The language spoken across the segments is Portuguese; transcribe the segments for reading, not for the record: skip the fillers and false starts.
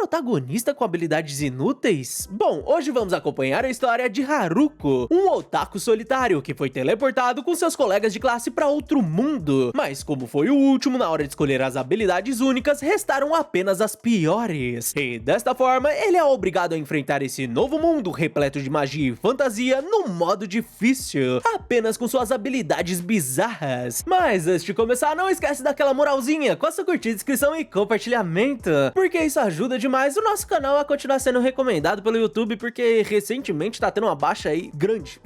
protagonista com habilidades inúteis? Bom, hoje vamos acompanhar a história de Haruko, um otaku solitário que foi teleportado com seus colegas de classe para outro mundo. Mas como foi o último na hora de escolher as habilidades únicas, restaram apenas as piores. E desta forma, ele é obrigado a enfrentar esse novo mundo repleto de magia e fantasia no modo difícil, apenas com suas habilidades bizarras. Mas antes de começar, não esquece daquela moralzinha com a sua curtida, inscrição e compartilhamento, porque isso ajuda demais o nosso canal a continuar sendo recomendado pelo YouTube, porque recentemente tá tendo uma baixa aí grande.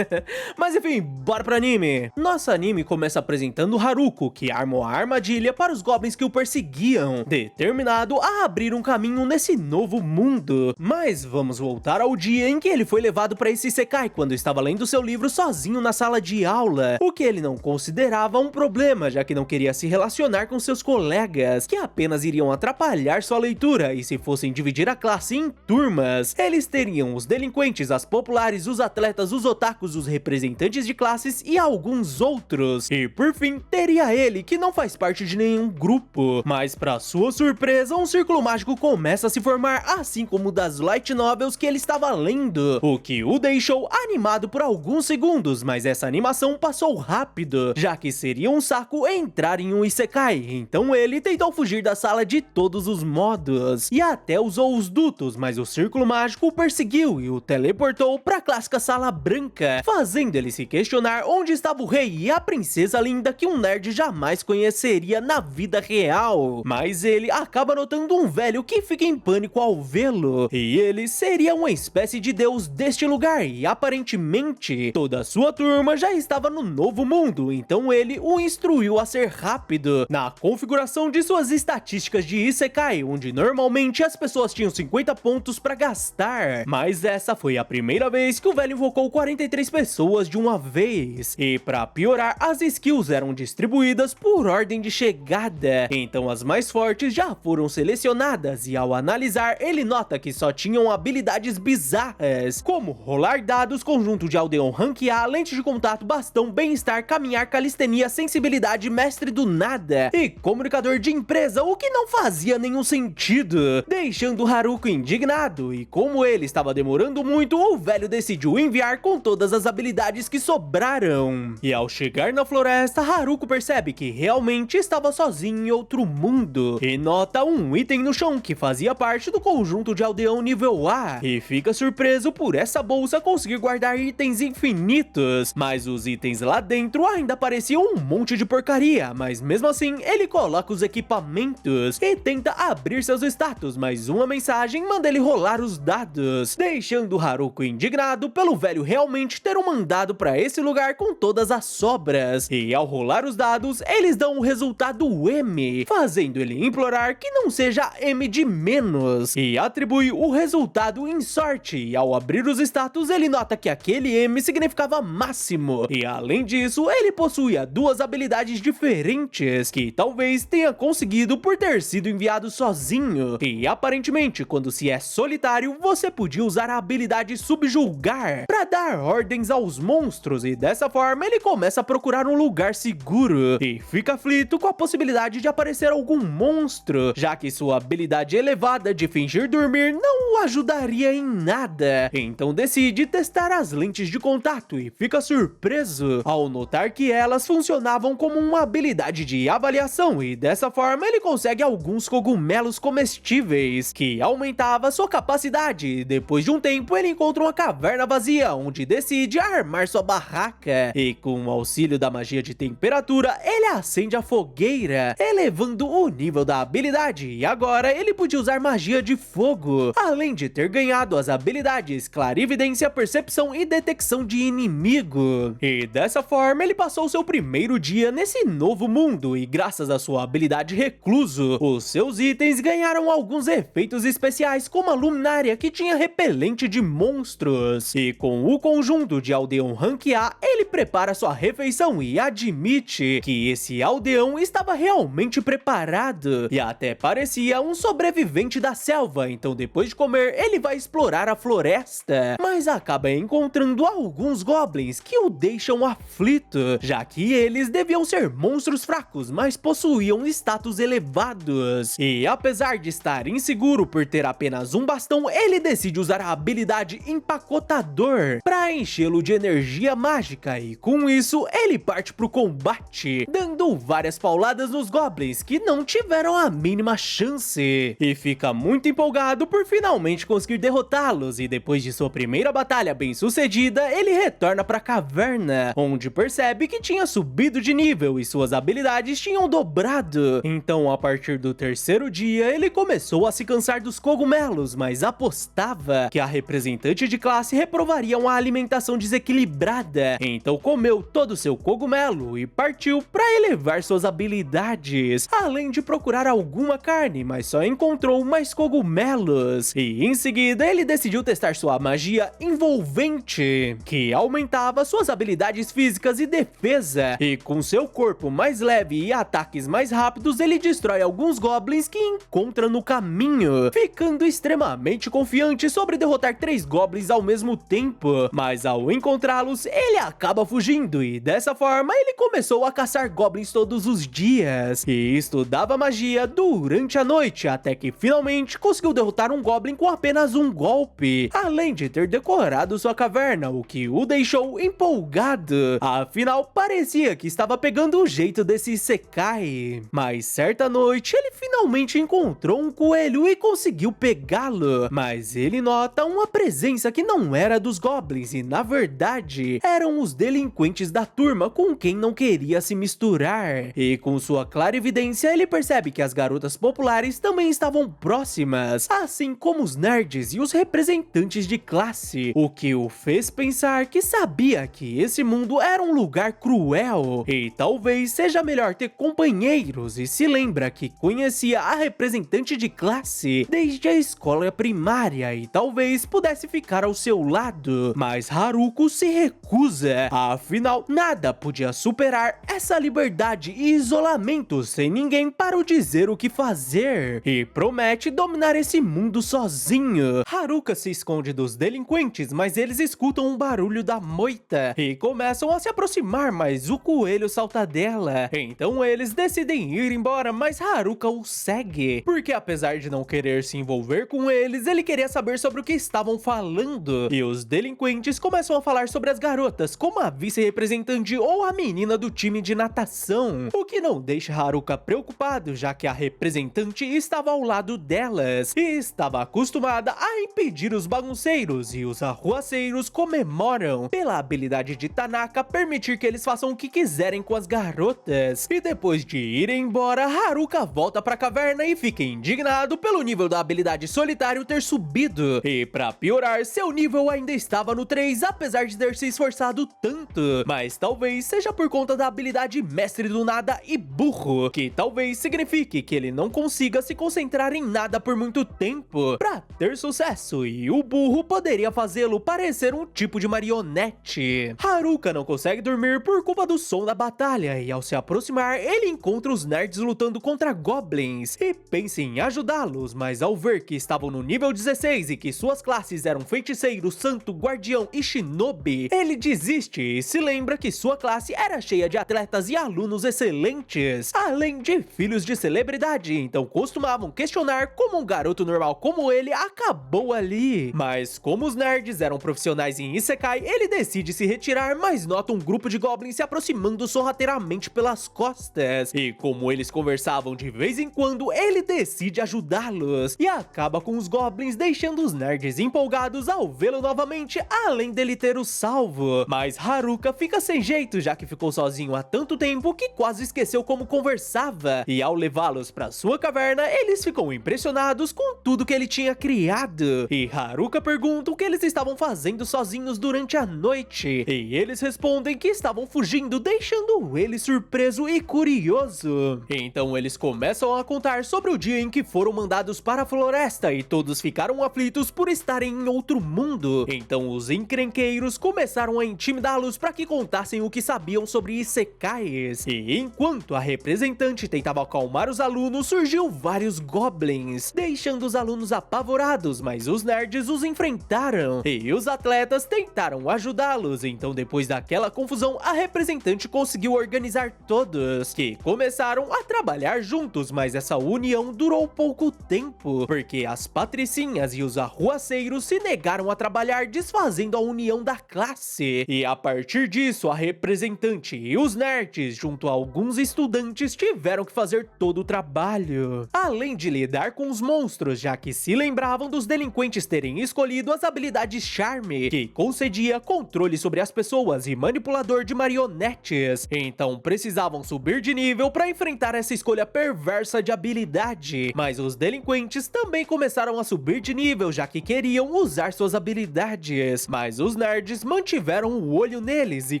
Mas enfim, bora pro anime. Nosso anime começa apresentando Haruko, que armou a armadilha para os goblins que o perseguiam, determinado a abrir um caminho nesse novo mundo. Mas vamos voltar ao dia em que ele foi levado para esse Isekai quando estava lendo seu livro sozinho na sala de aula, o que ele não considerava um problema, já que não queria se relacionar com seus colegas, que apenas iriam atrapalhar sua leitura, e se fossem dividir a classe em turmas, eles teriam os delinquentes, as populares, os atletas, os otakus, os representantes de classes e alguns outros. E por fim, teria ele, que não faz parte de nenhum grupo. Mas para sua surpresa, um círculo mágico começa a se formar, assim como o das light novels que ele estava lendo, o que o deixou animado por alguns segundos, mas essa animação passou rápido, já que seria um saco entrar em um Isekai. Então ele tentou fugir da sala de todos os modos, e até usou os dutos, mas o círculo mágico o perseguiu e o teleportou para a clássica sala branca, fazendo ele se questionar onde estava o rei e a princesa linda que um nerd jamais conheceria na vida real. Mas ele acaba notando um velho que fica em pânico ao vê-lo, e ele seria uma espécie de deus deste lugar, e aparentemente toda a sua turma já estava no novo mundo, então ele o instruiu a ser rápido na configuração de suas estatísticas de Isekai, onde normalmente as pessoas tinham 50 pontos para gastar, mas essa foi a primeira vez que o velho invocou 43 pessoas de uma vez, e para piorar, as skills eram distribuídas por ordem de chegada, então as mais fortes já foram selecionadas, e ao analisar, ele nota que só tinham habilidades bizarras, como rolar dados, conjunto de aldeão rank A, lente de contato, bastão, bem-estar, caminhar, calistenia, sensibilidade, mestre do nada e comunicador de empresa, o que não fazia nenhum sentido, deixando Haruko indignado. E como ele estava demorando muito, o velho decidiu enviar com todas as habilidades que sobraram. E ao chegar na floresta, Haruko percebe que realmente estava sozinho em outro mundo, e nota um item no chão que fazia parte do conjunto de aldeão nível A, e fica surpreso por essa bolsa conseguir guardar itens infinitos, mas os itens lá dentro ainda pareciam um monte de porcaria. Mas mesmo assim, ele coloca os equipamentos e tenta abrir seus status, mas uma mensagem manda ele rolar os dados, deixando Haruko indignado pelo velho realmente ter mandado para esse lugar com todas as sobras. E ao rolar os dados, eles dão o resultado M, fazendo ele implorar que não seja M de menos, e atribui o resultado em sorte. E ao abrir os status, ele nota que aquele M significava máximo, e além disso, ele possuía duas habilidades diferentes, que talvez tenha conseguido por ter sido enviado sozinho. E aparentemente, quando se é solitário, você podia usar a habilidade subjugar para dar ordens aos monstros, e dessa forma ele começa a procurar um lugar seguro, e fica aflito com a possibilidade de aparecer algum monstro, já que sua habilidade elevada de fingir dormir não o ajudaria em nada. Então decide testar as lentes de contato e fica surpreso ao notar que elas funcionavam como uma habilidade de avaliação, e dessa forma ele consegue alguns cogumelos comestíveis, que aumentava sua capacidade. Depois de um tempo, ele encontra uma caverna vazia, onde decide armar sua barraca, e com o auxílio da magia de temperatura, ele acende a fogueira, elevando o nível da habilidade, e agora ele podia usar magia de fogo, além de ter ganhado as habilidades clarividência, percepção e detecção de inimigo. E dessa forma, ele passou seu primeiro dia nesse novo mundo, e graças à sua habilidade recluso, os seus itens ganharam alguns efeitos especiais, como a luminária que tinha repelente de monstros. E com o conjunto de aldeão rank A, ele prepara sua refeição e admite que esse aldeão estava realmente preparado, e até parecia um sobrevivente da selva. Então depois de comer comer, ele vai explorar a floresta, mas acaba encontrando alguns goblins que o deixam aflito, já que eles deviam ser monstros fracos, mas possuíam status elevados. E apesar de estar inseguro por ter apenas um bastão, ele decide usar a habilidade Empacotador para enchê-lo de energia mágica, e com isso ele parte pro combate, dando várias pauladas nos goblins que não tiveram a mínima chance, e fica muito empolgado por finalmente conseguir derrotá-los. E depois de sua primeira batalha bem sucedida, ele retorna pra caverna, onde percebe que tinha subido de nível e suas habilidades tinham dobrado. Então, a partir do terceiro dia, ele começou a se cansar dos cogumelos, mas apostava que a representante de classe reprovaria uma alimentação desequilibrada. Então comeu todo o seu cogumelo e partiu para elevar suas habilidades, além de procurar alguma carne, mas só encontrou mais cogumelos. E em seguida ele decidiu testar sua magia envolvente, que aumentava suas habilidades físicas e defesa, e com seu corpo mais leve e ataques mais rápidos ele destrói alguns goblins que encontra no caminho, ficando extremamente confiante sobre derrotar 3 goblins ao mesmo tempo. Mas ao encontrá-los, ele acaba fugindo, e dessa forma ele começou a caçar goblins todos os dias e estudava magia durante a noite, até que finalmente conseguiu derrotar um goblin com apenas um golpe, além de ter decorado sua caverna, o que o deixou empolgado. Afinal, parecia que estava pegando o jeito desse Isekai. Mas certa noite ele finalmente encontrou um coelho e conseguiu pegá-lo, mas ele nota uma presença que não era dos goblins e na verdade eram os delinquentes da turma com quem não queria se misturar. E com sua clarividência ele percebe que as garotas populares também estavam próximas, assim como os nerds e os representantes de classe, o que o fez pensar que sabia que esse mundo era um lugar cruel e talvez seja melhor ter companheiros, e se lembra que conhecia a representante de classe desde a escola primária e talvez pudesse ficar ao seu lado, mas Haruko se recusa, afinal nada podia superar essa liberdade e isolamento sem ninguém para o dizer o que fazer, e promete dominar esse mundo sozinho. Haruka se esconde dos delinquentes, mas eles escutam um barulho da moita e começam a se aproximar, mas o coelho salta dela. Então eles decidem ir embora, mas Haruka o segue, porque apesar de não querer se envolver com eles, ele queria saber sobre o que estavam falando. E os delinquentes começam a falar sobre as garotas, como a vice-representante ou a menina do time de natação, o que não deixa Haruka preocupado, já que a representante estava ao lado delas e estava acostumada a impedir os bagunceiros, e os arruaceiros comemoram pela habilidade de Tanaka permitir que eles façam o que quiserem com as garotas. E depois de ir embora, Haruka volta pra caverna e fica indignado pelo nível da habilidade solitário ter subido, e pra piorar, seu nível ainda estava no 3, apesar de ter se esforçado tanto. Mas talvez seja por conta da habilidade mestre do nada e burro, que talvez signifique que ele não consiga se concentrar em nada por muito tempo pra ter sucesso, e o burro poderia fazê-lo parecer um tipo de marionete. Haruka não consegue dormir por culpa do som da batalha, e ao se aproximar, ele encontra os nerds lutando contra goblins e pensa em ajudá-los, mas ao ver que estavam no nível 16 e que suas classes eram feiticeiro, santo, guardião e shinobi, ele desiste e se lembra que sua classe era cheia de atletas e alunos excelentes, além de filhos de celebridade, então costumavam questionar como um garoto normal como ele acabou ali. Mas como os nerds eram profissionais em Isekai, ele decide se retirar, mas nota um grupo de goblins se aproximando sorrateiramente pelas costas, e como eles conversavam de vez em quando, ele decide ajudá-los, e acaba com os goblins, deixando os nerds empolgados ao vê-lo novamente, além dele ter o salvo. Mas Haruka fica sem jeito, já que ficou sozinho há tanto tempo que quase esqueceu como conversava, e ao levá-los para sua caverna, eles ficam impressionados com tudo que ele tinha criado, e Haruka pergunta o que eles estavam fazendo sozinhos durante a noite, e eles respondem que estavam fugindo, deixando ele surpreso e curioso. Então eles começam a contar sobre o dia em que foram mandados para a floresta, e todos ficaram aflitos por estarem em outro mundo. Então os encrenqueiros começaram a intimidá-los para que contassem o que sabiam sobre Isekais, e enquanto a representante tentava acalmar os alunos, surgiu vários goblins, deixando os alunos apavorados apavorados, mas os nerds os enfrentaram e os atletas tentaram ajudá-los. Então, depois daquela confusão, a representante conseguiu organizar todos, que começaram a trabalhar juntos, mas essa união durou pouco tempo, porque as patricinhas e os arruaceiros se negaram a trabalhar, desfazendo a união da classe. E a partir disso, a representante e os nerds, junto a alguns estudantes, tiveram que fazer todo o trabalho, além de lidar com os monstros, já que se lembravam dos delinquentes terem escolhido as habilidades Charme, que concedia controle sobre as pessoas, e manipulador de marionetes. Então precisavam subir de nível para enfrentar essa escolha perversa de habilidade. Mas os delinquentes também começaram a subir de nível, já que queriam usar suas habilidades. Mas os nerds mantiveram o olho neles e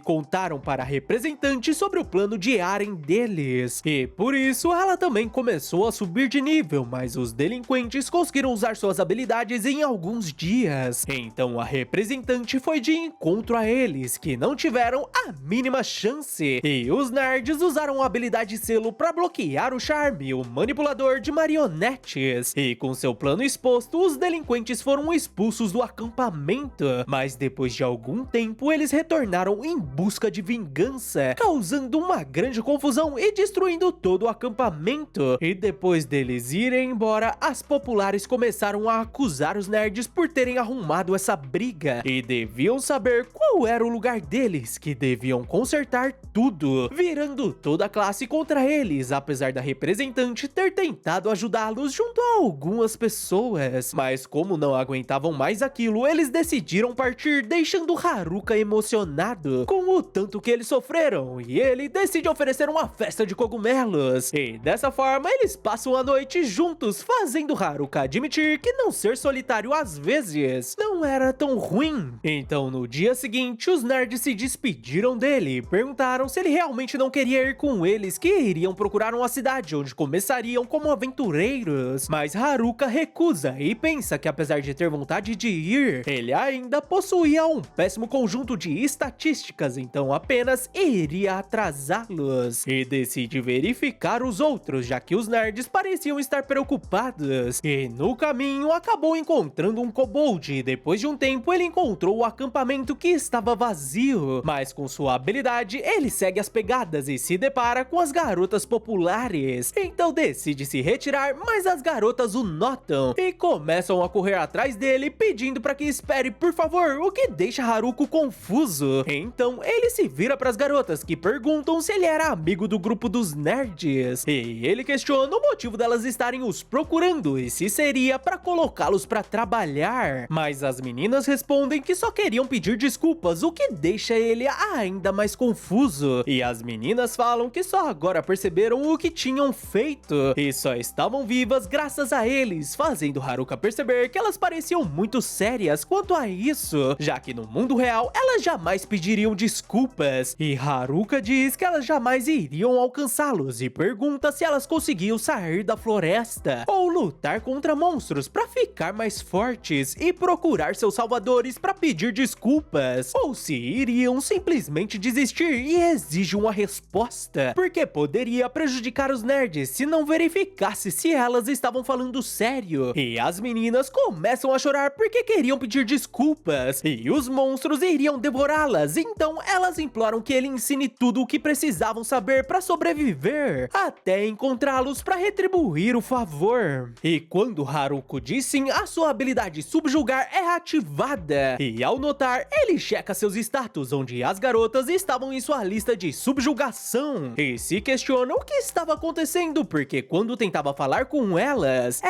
contaram para a representante sobre o plano de Aren deles. E por isso ela também começou a subir de nível, mas os delinquentes conseguiram usar suas habilidades em alguns dias. Então a representante foi de encontro a eles, que não tiveram a mínima chance. E os nerds usaram a habilidade selo para bloquear o Charme, o manipulador de marionetes. E com seu plano exposto, os delinquentes foram expulsos do acampamento. Mas depois de algum tempo, eles retornaram em busca de vingança, causando uma grande confusão e destruindo todo o acampamento. E depois deles irem embora, as populares começaram a acusar os nerds por terem arrumado essa briga e deviam saber qual era o lugar deles, que deviam consertar tudo, virando toda a classe contra eles, apesar da representante ter tentado ajudá-los junto a algumas pessoas. Mas como não aguentavam mais aquilo, eles decidiram partir, deixando Haruka emocionado com o tanto que eles sofreram, e ele decide oferecer uma festa de cogumelos. E dessa forma, eles passam a noite juntos, fazendo Haruka admitir que não ser solitário às vezes não era tão ruim. Então, no dia seguinte, os nerds se despediram dele e perguntaram se ele realmente não queria ir com eles, que iriam procurar uma cidade onde começariam como aventureiros. Mas Haruka recusa e pensa que, apesar de ter vontade de ir, ele ainda possuía um péssimo conjunto de estatísticas, então apenas iria atrasá-los. E decide verificar os outros, já que os nerds pareciam estar preocupados. E no caminho acabou encontrando um kobold, e depois de um tempo ele encontrou o acampamento que estava vazio. Mas com sua habilidade, ele segue as pegadas e se depara com as garotas populares. Então decide se retirar, mas as garotas o notam e começam a correr atrás dele, pedindo para que espere, por favor, o que deixa Haruko confuso. Então ele se vira para as garotas, que perguntam se ele era amigo do grupo dos nerds. E ele questiona o motivo delas estarem os procurando e se seria para colocá-los para trabalhar. Mas as meninas respondem que só queriam pedir desculpas, o que deixa ele ainda mais confuso. E as meninas falam que só agora perceberam o que tinham feito e só estavam vivas graças a eles, fazendo Haruka perceber que elas pareciam muito sérias quanto a isso, já que no mundo real elas jamais pediriam desculpas. E Haruka diz que elas jamais iriam alcançá-los e pergunta se elas conseguiam sair da floresta ou lutar contra monstros para ficar mais fortes e procurar seus salvadores para pedir desculpas, ou se iriam simplesmente desistir, e exige uma resposta, porque poderia prejudicar os nerds se não verificasse se elas estavam falando sério. E as meninas começam a chorar porque queriam pedir desculpas e os monstros iriam devorá-las, então elas imploram que ele ensine tudo o que precisavam saber para sobreviver, até encontrá-los para retribuir o favor. E quando Haruko diz sim, a sua habilidade subjugar é ativada, e ao notar, ele checa seus status, onde as garotas estavam em sua lista de subjugação, e se questiona o que estava acontecendo, porque quando tentava falar com elas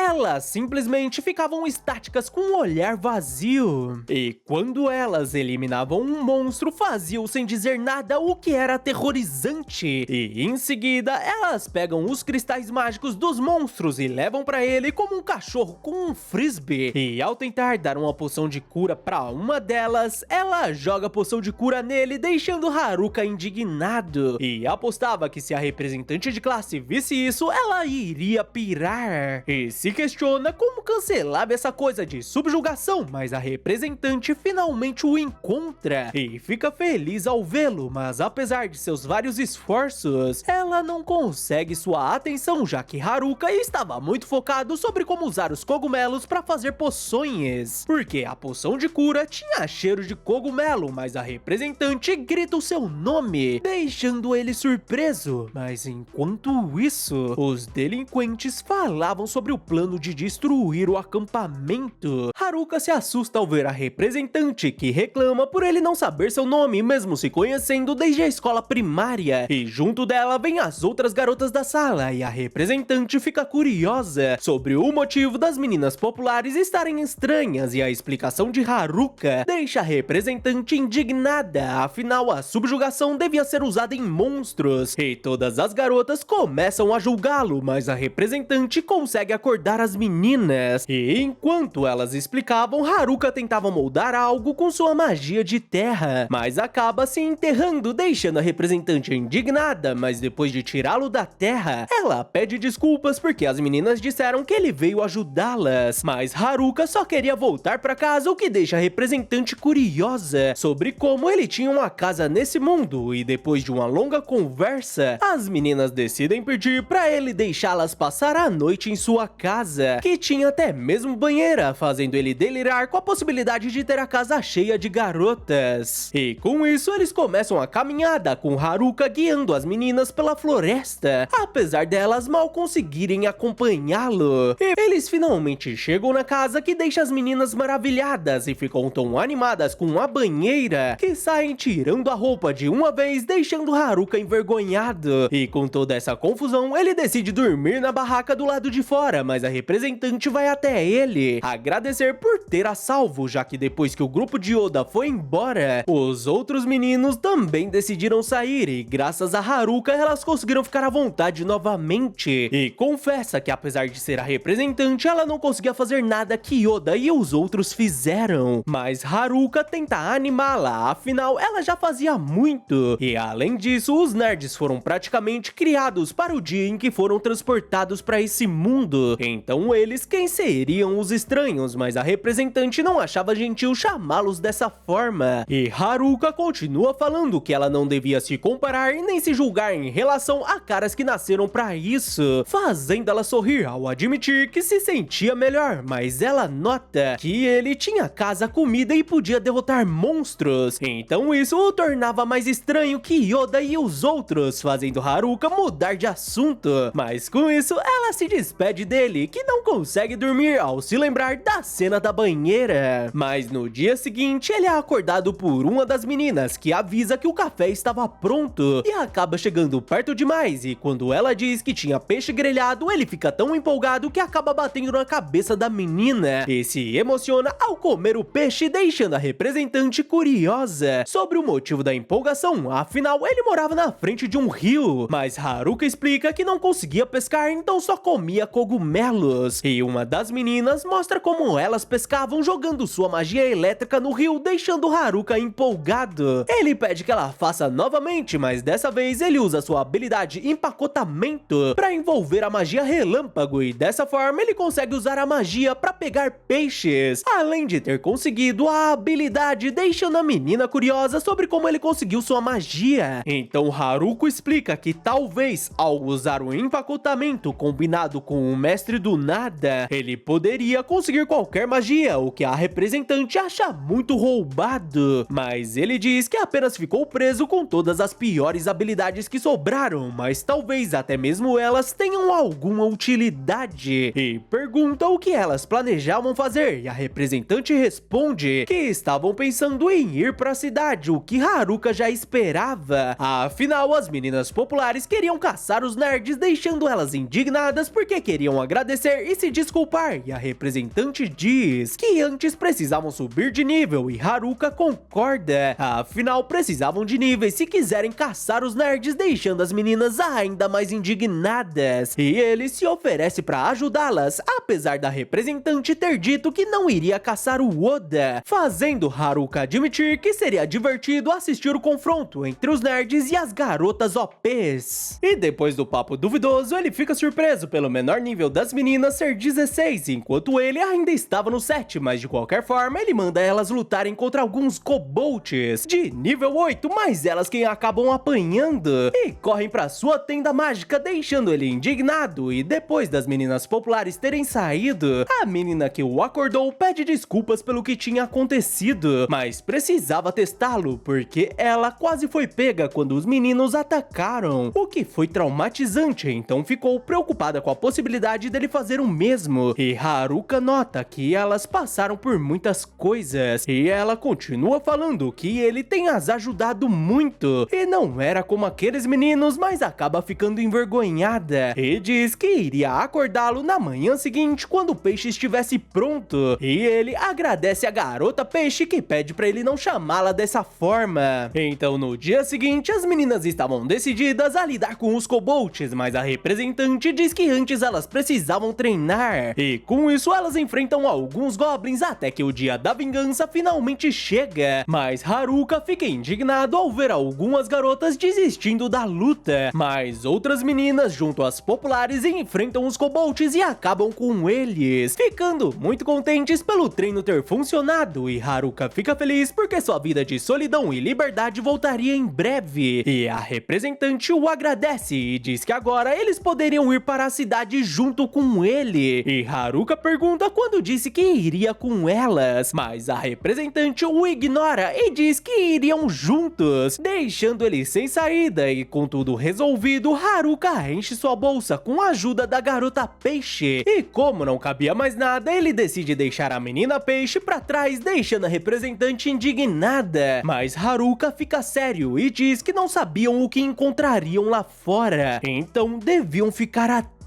simplesmente ficavam estáticas com um olhar vazio. E quando elas eliminavam um monstro, faziam sem dizer nada, o que era aterrorizante. E em seguida, elas pegam os cristais mágicos dos monstros e levam pra ele como um cachorro com um frisbee. E ao tentar dar uma poção de cura pra uma delas, ela joga a poção de cura nele, deixando Haruka indignado. E apostava que se a representante de classe visse isso, ela iria pirar. E se questiona como cancelava essa coisa de subjugação, mas a representante finalmente o encontra e fica feliz ao vê-lo, mas apesar de seus vários esforços, ela não consegue sua atenção, já que Haruka estava muito focado sobre como usar os cogumelos para fazer poções, porque a poção de cura tinha cheiro de cogumelo, mas a representante grita o seu nome, deixando ele surpreso. Mas enquanto isso, os delinquentes falavam sobre o plano de destruir o acampamento. Haruka se assusta ao ver a representante, que reclama por ele não saber seu nome, mesmo se conhecendo desde a escola primária, e junto dela vem as outras garotas da sala, e a representante fica curiosa sobre o motivo das meninas populares estarem estranhas, e a explicação de Haruka deixa a representante indignada, afinal a subjugação devia ser usada em monstros, e todas as garotas começam a julgá-lo, mas a representante consegue acordar as meninas, e enquanto elas explicavam, Haruka tentava moldar algo com sua magia de terra, mas acaba se enterrando, deixando a representante indignada, mas depois de tirá-lo da terra, ela pede desculpas porque as meninas disseram que ele veio ajudá-las, mas Haruka só queria voltar pra casa, o que deixa a representante curiosa sobre como ele tinha uma casa nesse mundo, e depois de uma longa conversa, as meninas decidem pedir pra ele deixá-las passar a noite em sua casa, que tinha até mesmo banheira, fazendo ele delirar com a possibilidade de ter a casa cheia de garotas. E com isso eles começam a caminhada, com Haruka guiando as meninas pela floresta, apesar delas mal conseguirem acompanhá-lo. E eles finalmente chegam na casa, que deixa as meninas maravilhadas e ficam tão animadas com a banheira que saem tirando a roupa de uma vez, deixando Haruka envergonhado. E com toda essa confusão, ele decide dormir na barraca do lado de fora, mas a representante vai até ele agradecer por ter a salvo, já que depois que o grupo de Oda foi embora, os outros meninos também decidiram sair, e graças a Haruka elas conseguiram ficar à vontade novamente. E confessa que apesar de ser a representante, ela não conseguia fazer nada que Oda e os outros fizeram, mas Haruka tenta animá-la, afinal ela já fazia muito. E além disso, os nerds foram praticamente criados para o dia em que foram transportados para esse mundo, então eles quem seriam os estranhos, mas a representante não achava gentil chamá-los dessa forma. E Haruka continua falando que ela não devia se comparar e nem se julgar em relação a caras que nasceram pra isso, fazendo ela sorrir ao admitir que se sentia melhor, mas ela nota que ele tinha casa, comida e podia derrotar monstros, então isso o tornava mais estranho que Oda e os outros, fazendo Haruka mudar de assunto. Mas com isso ela se despede dele, que não consegue dormir ao se lembrar da cena da banheira. Mas no dia seguinte ele é acordado por uma das meninas, que avisa que o café estava pronto, e acaba chegando perto demais, e quando ela diz que tinha peixe grelhado, ele fica tão empolgado que acaba batendo na cabeça da menina, e se emociona ao comer o peixe, deixando a representante curiosa sobre o motivo da empolgação, afinal ele morava na frente de um rio, mas Haruka explica que não conseguia pescar, então só comia cogumelos, e uma das meninas mostra como elas pescavam jogando sua magia elétrica no rio, deixando Haruka empolgado. Ele pede que ela faça novamente, mas dessa vez ele usa sua habilidade empacotamento para envolver a magia relâmpago, e dessa forma ele consegue usar a magia para pegar peixes, além de ter conseguido a habilidade, deixando a menina curiosa sobre como ele conseguiu sua magia. Então Haruka explica que talvez ao usar o empacotamento combinado com o mestre do nada, ele poderia conseguir qualquer magia, o que a representante acha muito roubado, mas ele diz que apenas ficou preso com todas as piores habilidades que sobraram, mas talvez até mesmo elas tenham alguma utilidade, e pergunta o que elas planejavam fazer, e a representante responde que estavam pensando em ir para a cidade, o que Haruka já esperava, afinal as meninas populares queriam caçar os nerds, deixando elas indignadas porque queriam agradecer e se desculpar, e a representante diz que antes precisavam subir de nível, e Haruka concorda, afinal precisavam de níveis se quiserem caçar os nerds, deixando as meninas ainda mais indignadas, e ele se oferece para ajudá-las, apesar da representante ter dito que não iria caçar o Oda, fazendo Haruka admitir que seria divertido assistir o confronto entre os nerds e as garotas OPs. E depois do papo duvidoso, ele fica surpreso pelo menor nível das meninas ser 16, enquanto ele ainda estava no 7, mas de qualquer forma ele manda elas lutarem contra alguns kobolds de nível 8, mas elas quem acabam apanhando, e correm para sua tenda mágica, deixando ele indignado. E depois das meninas populares terem saído, distraído. A menina que o acordou pede desculpas pelo que tinha acontecido, mas precisava testá-lo porque ela quase foi pega quando os meninos atacaram, o que foi traumatizante, então ficou preocupada com a possibilidade dele fazer o mesmo. E Haruka nota que elas passaram por muitas coisas e ela continua falando que ele tem as ajudado muito e não era como aqueles meninos, mas acaba ficando envergonhada e diz que iria acordá-lo na manhã seguinte quando o peixe estivesse pronto, e ele agradece a garota peixe que pede pra ele não chamá-la dessa forma. Então no dia seguinte as meninas estavam decididas a lidar com os kobolds, mas a representante diz que antes elas precisavam treinar, e com isso elas enfrentam alguns goblins até que o dia da vingança finalmente chega. Mas Haruka fica indignado ao ver algumas garotas desistindo da luta, mas outras meninas junto às populares enfrentam os kobolds e acabam com eles, ficando muito contentes pelo treino ter funcionado, e Haruka fica feliz porque sua vida de solidão e liberdade voltaria em breve. E a representante o agradece e diz que agora eles poderiam ir para a cidade junto com ele, e Haruka pergunta quando disse que iria com elas, mas a representante o ignora e diz que iriam juntos, deixando ele sem saída. E com tudo resolvido, Haruka enche sua bolsa com a ajuda da garota peixe, e como não cabia mais nada, ele decide deixar a menina peixe pra trás, deixando a representante indignada. Mas Haruka fica sério e diz que não sabiam o que encontrariam lá fora, então deviam ficar atentos.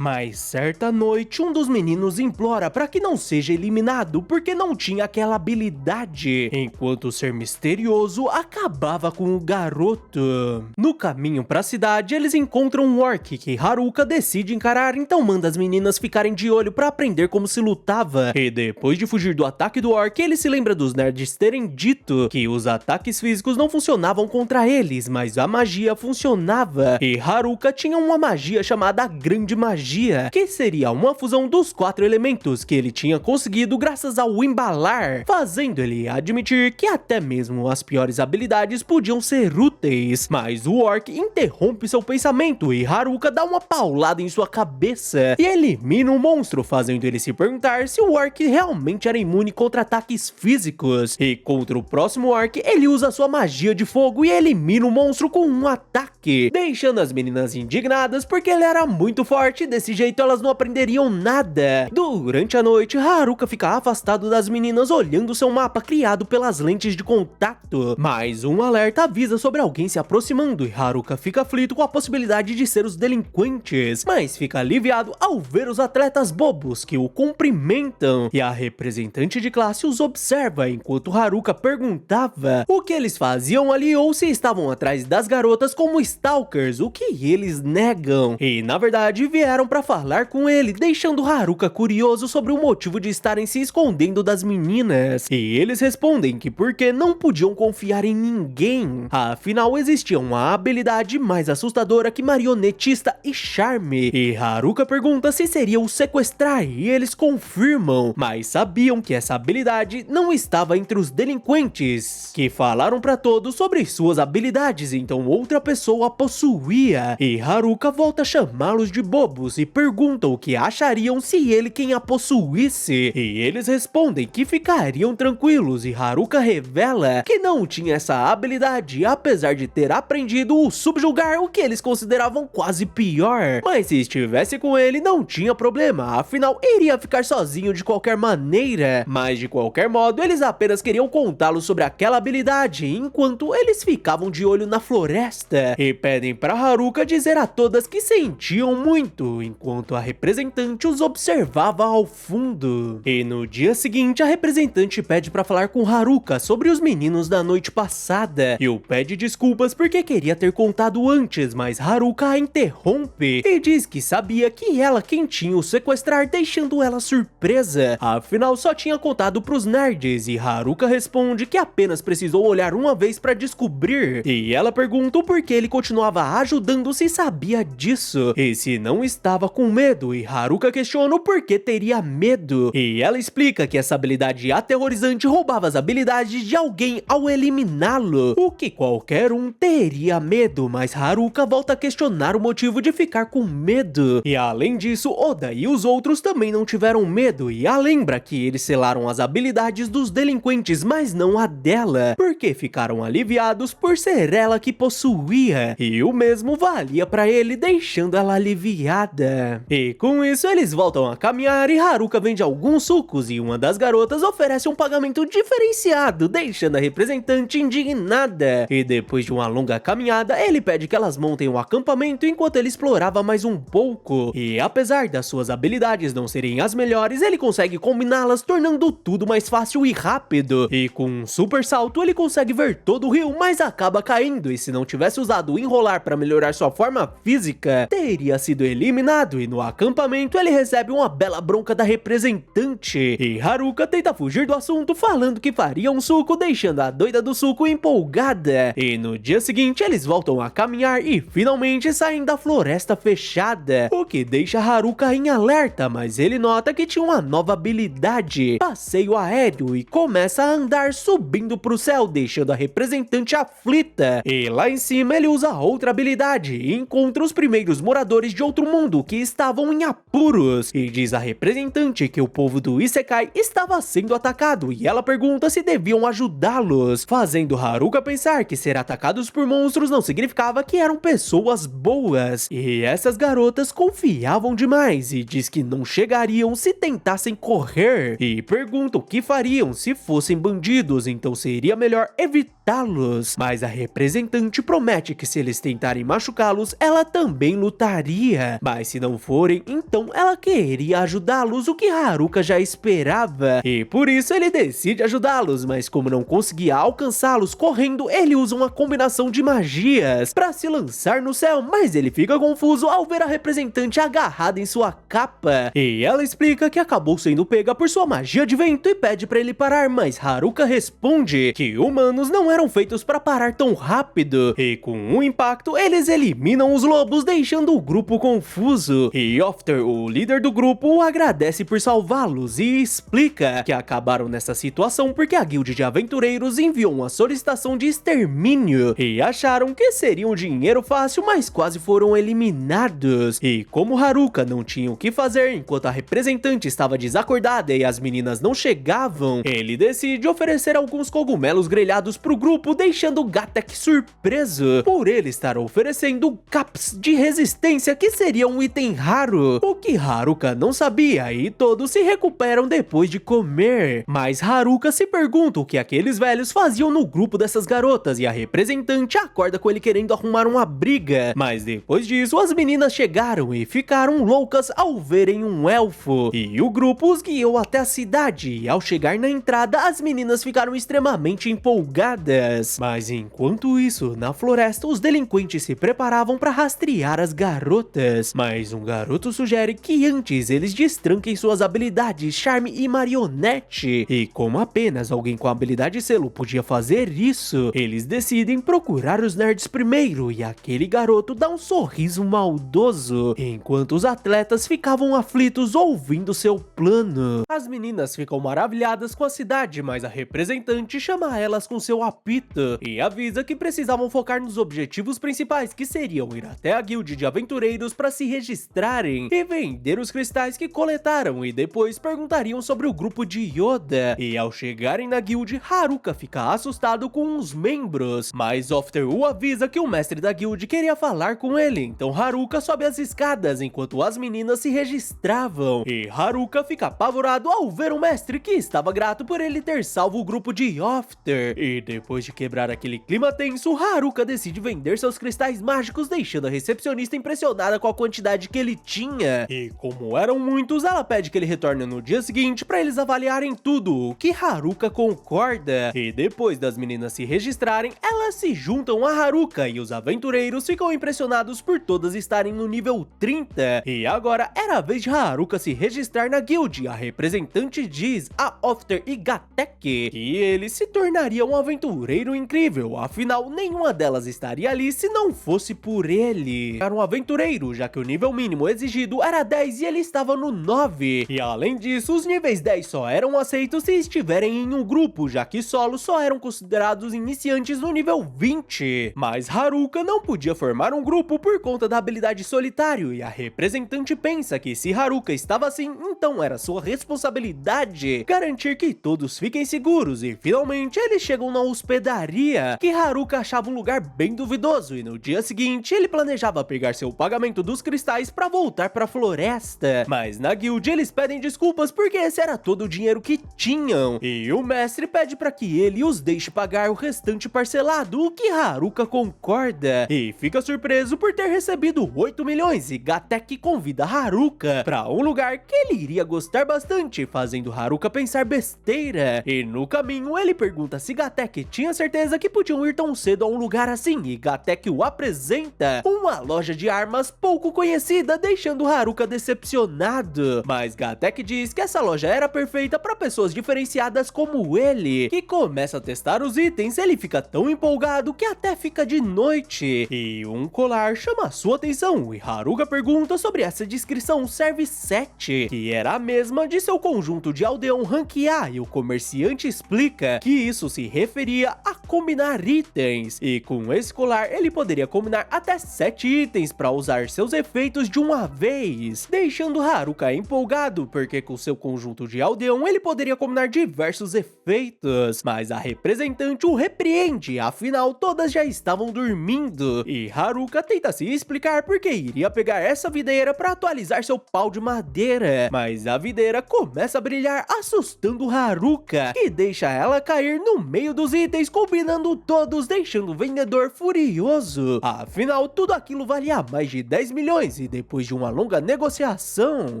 Mas certa noite um dos meninos implora para que não seja eliminado porque não tinha aquela habilidade, enquanto o ser misterioso acabava com o garoto. No caminho para a cidade eles encontram um orc que Haruka decide encarar, então manda as meninas ficarem de olho para aprender como se lutava, e depois de fugir do ataque do orc ele se lembra dos nerds terem dito que os ataques físicos não funcionavam contra eles, mas a magia funcionava, e Haruka tinha uma magia chamada Grande Magia, que seria uma fusão dos 4 elementos que ele tinha conseguido graças ao embalar, fazendo ele admitir que até mesmo as piores habilidades podiam ser úteis. Mas o orc interrompe seu pensamento e Haruka dá uma paulada em sua cabeça e elimina o monstro, fazendo ele se perguntar se o orc realmente era imune contra ataques físicos. E contra o próximo orc ele usa sua magia de fogo e elimina o monstro com um ataque, deixando as meninas indignadas porque ele era muito forte, desse jeito elas não aprenderiam nada. Durante a noite, Haruka fica afastado das meninas olhando seu mapa criado pelas lentes de contato, mas um alerta avisa sobre alguém se aproximando e Haruka fica aflito com a possibilidade de ser os delinquentes, mas fica aliviado ao ver os atletas bobos que o cumprimentam, e a representante de classe os observa enquanto Haruka perguntava o que eles faziam ali ou se estavam atrás das garotas como stalkers, o que eles negam, e na verdade vieram pra falar com ele, deixando Haruka curioso sobre o motivo de estarem se escondendo das meninas. E eles respondem que porque não podiam confiar em ninguém, afinal existia uma habilidade mais assustadora que marionetista e charme. E Haruka pergunta se seria o sequestrar e eles confirmam, mas sabiam que essa habilidade não estava entre os delinquentes, que falaram pra todos sobre suas habilidades, então outra pessoa a possuía. E Haruka volta a chamá-los de bobos e pergunta o que achariam se ele quem a possuísse, e eles respondem que ficariam tranquilos, e Haruka revela que não tinha essa habilidade, apesar de ter aprendido o subjugar, o que eles consideravam quase pior, mas se estivesse com ele não tinha problema, afinal iria ficar sozinho de qualquer maneira. Mas de qualquer modo eles apenas queriam contá-lo sobre aquela habilidade, enquanto eles ficavam de olho na floresta, e pedem para Haruka dizer a todas que sentiam muito, enquanto a representante os observava ao fundo. E no dia seguinte a representante pede para falar com Haruka sobre os meninos da noite passada, e o pede desculpas porque queria ter contado antes, mas Haruka a interrompe e diz que sabia que ela quem tinha o sequestrar, deixando ela surpresa, afinal só tinha contado pros nerds, e Haruka responde que apenas precisou olhar uma vez para descobrir, e ela pergunta o porquê ele continua continuava ajudando se sabia disso, e se não estava com medo, e Haruka questiona o porquê teria medo, e ela explica que essa habilidade aterrorizante roubava as habilidades de alguém ao eliminá-lo, o que qualquer um teria medo, mas Haruka volta a questionar o motivo de ficar com medo, e além disso, Oda e os outros também não tiveram medo, e a lembra que eles selaram as habilidades dos delinquentes, mas não a dela, porque ficaram aliviados por ser ela que possuía, e o mesmo valia pra ele, deixando ela aliviada. E com isso eles voltam a caminhar e Haruka vende alguns sucos e uma das garotas oferece um pagamento diferenciado, deixando a representante indignada. E depois de uma longa caminhada, ele pede que elas montem um acampamento enquanto ele explorava mais um pouco. E apesar das suas habilidades não serem as melhores, ele consegue combiná-las, tornando tudo mais fácil e rápido. E com um super salto ele consegue ver todo o rio, mas acaba caindo, e se não tivesse usado o enrolar para melhorar sua forma física, teria sido eliminado. E no acampamento ele recebe uma bela bronca da representante, e Haruka tenta fugir do assunto falando que faria um suco, deixando a doida do suco empolgada. E no dia seguinte eles voltam a caminhar e finalmente saem da floresta fechada, o que deixa Haruka em alerta, mas ele nota que tinha uma nova habilidade, passeio aéreo, e começa a andar subindo pro céu, deixando a representante aflita. E lá em cima ele usa outra habilidade e encontra os primeiros moradores de outro mundo que estavam em apuros, e diz a representante que o povo do Isekai estava sendo atacado, e ela pergunta se deviam ajudá-los, fazendo Haruka pensar que ser atacados por monstros não significava que eram pessoas boas, e essas garotas confiavam demais, e diz que não chegariam se tentassem correr, e pergunta o que fariam se fossem bandidos, então seria melhor evitá-los, mas a representante promete que se eles tentarem machucá-los, ela também lutaria, mas se não forem, então ela queria ajudá-los, o que Haruka já esperava, e por isso ele decide ajudá-los, mas como não conseguia alcançá-los correndo, ele usa uma combinação de magias para se lançar no céu, mas ele fica confuso ao ver a representante agarrada em sua capa, e ela explica que acabou sendo pega por sua magia de vento e pede para ele parar, mas Haruka responde que humanos não eram feitos para parar tão rápido, e com um impacto eles eliminam os lobos, deixando o grupo confuso, e Ofter, o líder do grupo, o agradece por salvá-los e explica que acabaram nessa situação porque a guilda de aventureiros enviou uma solicitação de extermínio e acharam que seria um dinheiro fácil, mas quase foram eliminados. E como Haruka não tinha o que fazer enquanto a representante estava desacordada e as meninas não chegavam, ele decide oferecer alguns cogumelos grelhados pro grupo, deixando Gatek surpreso por ele estar oferecendo caps de resistência, que seria um item raro, o que Haruka não sabia, e todos se recuperam depois de comer. Mas Haruka se pergunta o que aqueles velhos faziam no grupo dessas garotas, e a representante acorda com ele querendo arrumar uma briga, mas depois disso as meninas chegaram e ficaram loucas ao verem um elfo, e o grupo os guiou até a cidade, e ao chegar na entrada as meninas ficaram extremamente empolgadas. Mas enquanto isso, na floresta os delinquentes se preparavam para rastrear as garotas, mas um garoto sugere que antes eles destranquem suas habilidades charme e marionete, e como apenas alguém com a habilidade selo podia fazer isso, eles decidem procurar os nerds primeiro, e aquele garoto dá um sorriso maldoso, enquanto os atletas ficavam aflitos ouvindo seu plano. As meninas ficam maravilhadas com a cidade, mas a representante chama elas com seu apito e avisa que precisavam focar nos objetivos principais, que seriam ir até a guilda de aventureiros para se registrarem e vender os cristais que coletaram, e depois perguntariam sobre o grupo de Yoda. E ao chegarem na guild, Haruka fica assustado com os membros, mas Ofter o avisa que o mestre da guild queria falar com ele, então Haruka sobe as escadas enquanto as meninas se registravam, e Haruka fica apavorado ao ver o mestre, que estava grato por ele ter salvo o grupo de Ofter. E depois de quebrar aquele clima tenso, Haruka decide vender seus cristais mágicos, deixando a recepcionista impressionada com a quantidade que ele tinha, e como eram muitos, ela pede que ele retorne no dia seguinte para eles avaliarem tudo, o que Haruka concorda. E depois das meninas se registrarem, elas se juntam a Haruka, e os aventureiros ficam impressionados por todas estarem no nível 30, e agora era a vez de Haruka se registrar na guild. A representante diz a Ofter e Gatek que ele se tornaria um aventureiro incrível, afinal nenhuma delas estaria ali se não fosse por ele. Era um aventureiro, já que o nível mínimo exigido era 10 e ele estava no 9. E além disso, os níveis 10 só eram aceitos se estiverem em um grupo, já que solos só eram considerados iniciantes no nível 20. Mas Haruka não podia formar um grupo por conta da habilidade solitário, e a representante pensa que se Haruka estava assim, então era sua responsabilidade garantir que todos fiquem seguros. E finalmente eles chegam na hospedaria, que Haruka achava um lugar bem duvidoso, e no dia seguinte ele planejava pegar seu pagamento dos cristais para voltar para a floresta. Mas na guild eles pedem desculpas porque esse era todo o dinheiro que tinham, e o mestre pede para que ele os deixe pagar o restante parcelado, o que Haruka concorda e fica surpreso por ter recebido 8 milhões, e Gatek convida Haruka para um lugar que ele iria gostar bastante, fazendo Haruka pensar besteira. E no caminho ele pergunta se Gatek tinha certeza que podiam ir tão cedo a um lugar assim, e Gatek o apresenta uma loja de armas pouco conhecida, deixando Haruka decepcionado. Mas Gatek diz que essa loja era perfeita para pessoas diferenciadas como ele, que começa a testar os itens. Ele fica tão empolgado que até fica de noite, e um colar chama a sua atenção, e Haruka pergunta sobre essa descrição serve 7, que era a mesma de seu conjunto de aldeão rank A, e o comerciante explica que isso se referia a combinar itens, e com esse colar ele poderia combinar até 7 itens para usar seus efeitos de uma vez, deixando Haruka empolgado, porque com seu conjunto de aldeão ele poderia combinar diversos efeitos. Mas a representante o repreende, afinal todas já estavam dormindo, e Haruka tenta se explicar porque iria pegar essa videira para atualizar seu pau de madeira, mas a videira começa a brilhar, assustando Haruka, que deixa ela cair no meio dos itens, combinando todos, deixando o vendedor furioso. Afinal, tudo aquilo valia mais de 10 milhões, e depois de uma longa negociação,